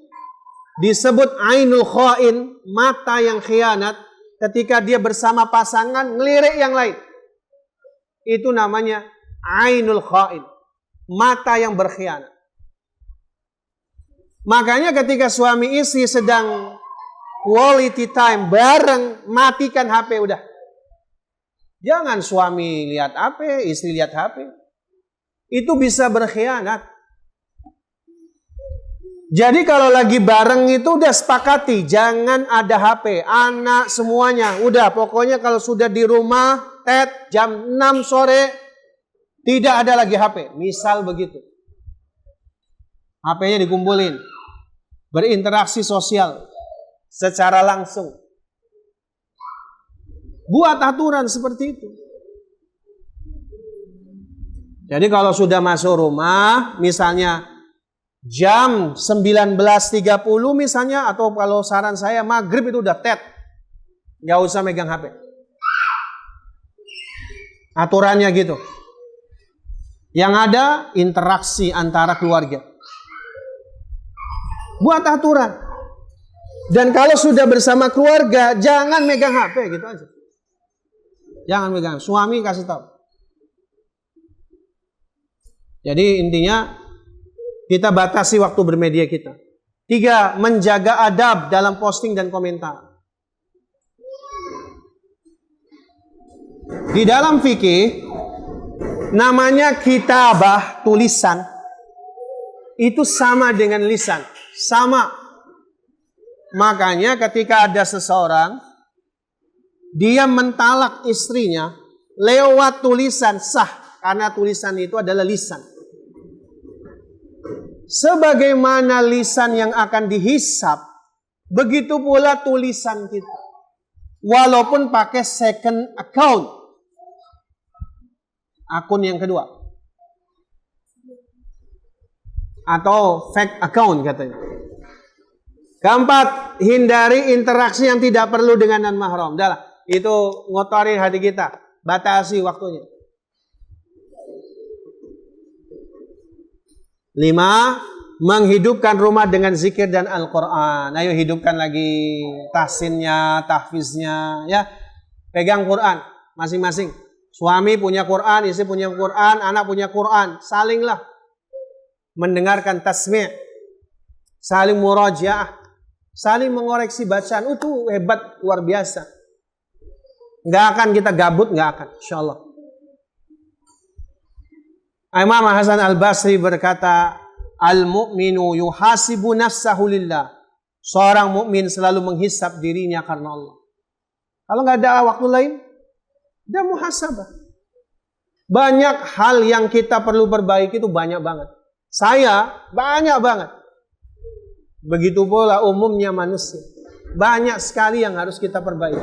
disebut ainul khain, mata yang khianat, ketika dia bersama pasangan ngelirik yang lain. Itu namanya ainul khain, mata yang berkhianat. Makanya ketika suami istri sedang quality time bareng, matikan HP udah. Jangan suami lihat HP, istri lihat HP. Itu bisa berkhianat. Jadi kalau lagi bareng itu udah sepakati, jangan ada HP, anak semuanya. Udah, pokoknya kalau sudah di rumah, jam 6 sore, tidak ada lagi HP. Misal begitu. HP-nya dikumpulin. Berinteraksi sosial secara langsung. Buat aturan seperti itu. Jadi kalau sudah masuk rumah, misalnya jam 19.30 misalnya, atau kalau saran saya maghrib itu udah nggak usah megang HP. Aturannya gitu. Yang ada interaksi antara keluarga. Buat aturan. Dan kalau sudah bersama keluarga, jangan megang HP, gitu aja. Jangan megang. Suami kasih tahu. Jadi intinya kita batasi waktu bermedia kita. 3, menjaga adab dalam posting dan komentar. Di dalam fikih namanya kitabah, tulisan. Itu sama dengan lisan, sama. Makanya ketika ada seseorang dia mentalak istrinya lewat tulisan, sah, karena tulisan itu adalah lisan. Sebagaimana lisan yang akan dihisap, begitu pula tulisan kita. Walaupun pakai second account, akun yang kedua, atau fake account katanya. Keempat, hindari interaksi yang tidak perlu dengan non-mahram. Dah lah, itu ngotorin hati kita, batasi waktunya. 5, menghidupkan rumah dengan zikir dan Al-Quran. Ayo hidupkan lagi tahsinnya, tahfiznya, ya. Pegang Quran masing-masing. Suami punya Quran, istri punya Quran, anak punya Quran. Salinglah mendengarkan tasmi', saling murajaah, saling mengoreksi bacaan. Itu hebat, luar biasa. Nggak akan kita gabut, nggak akan, insyaallah. Imam Hasan Al-Basri berkata, al-mu'minu yuhasibu nafsahu lillah. Seorang mukmin selalu menghisap dirinya karena Allah. Kalau nggak ada waktu lain, dia muhasabah. Banyak hal yang kita perlu perbaiki, itu banyak banget. Saya banyak banget. Begitu pula umumnya manusia. Banyak sekali yang harus kita perbaiki.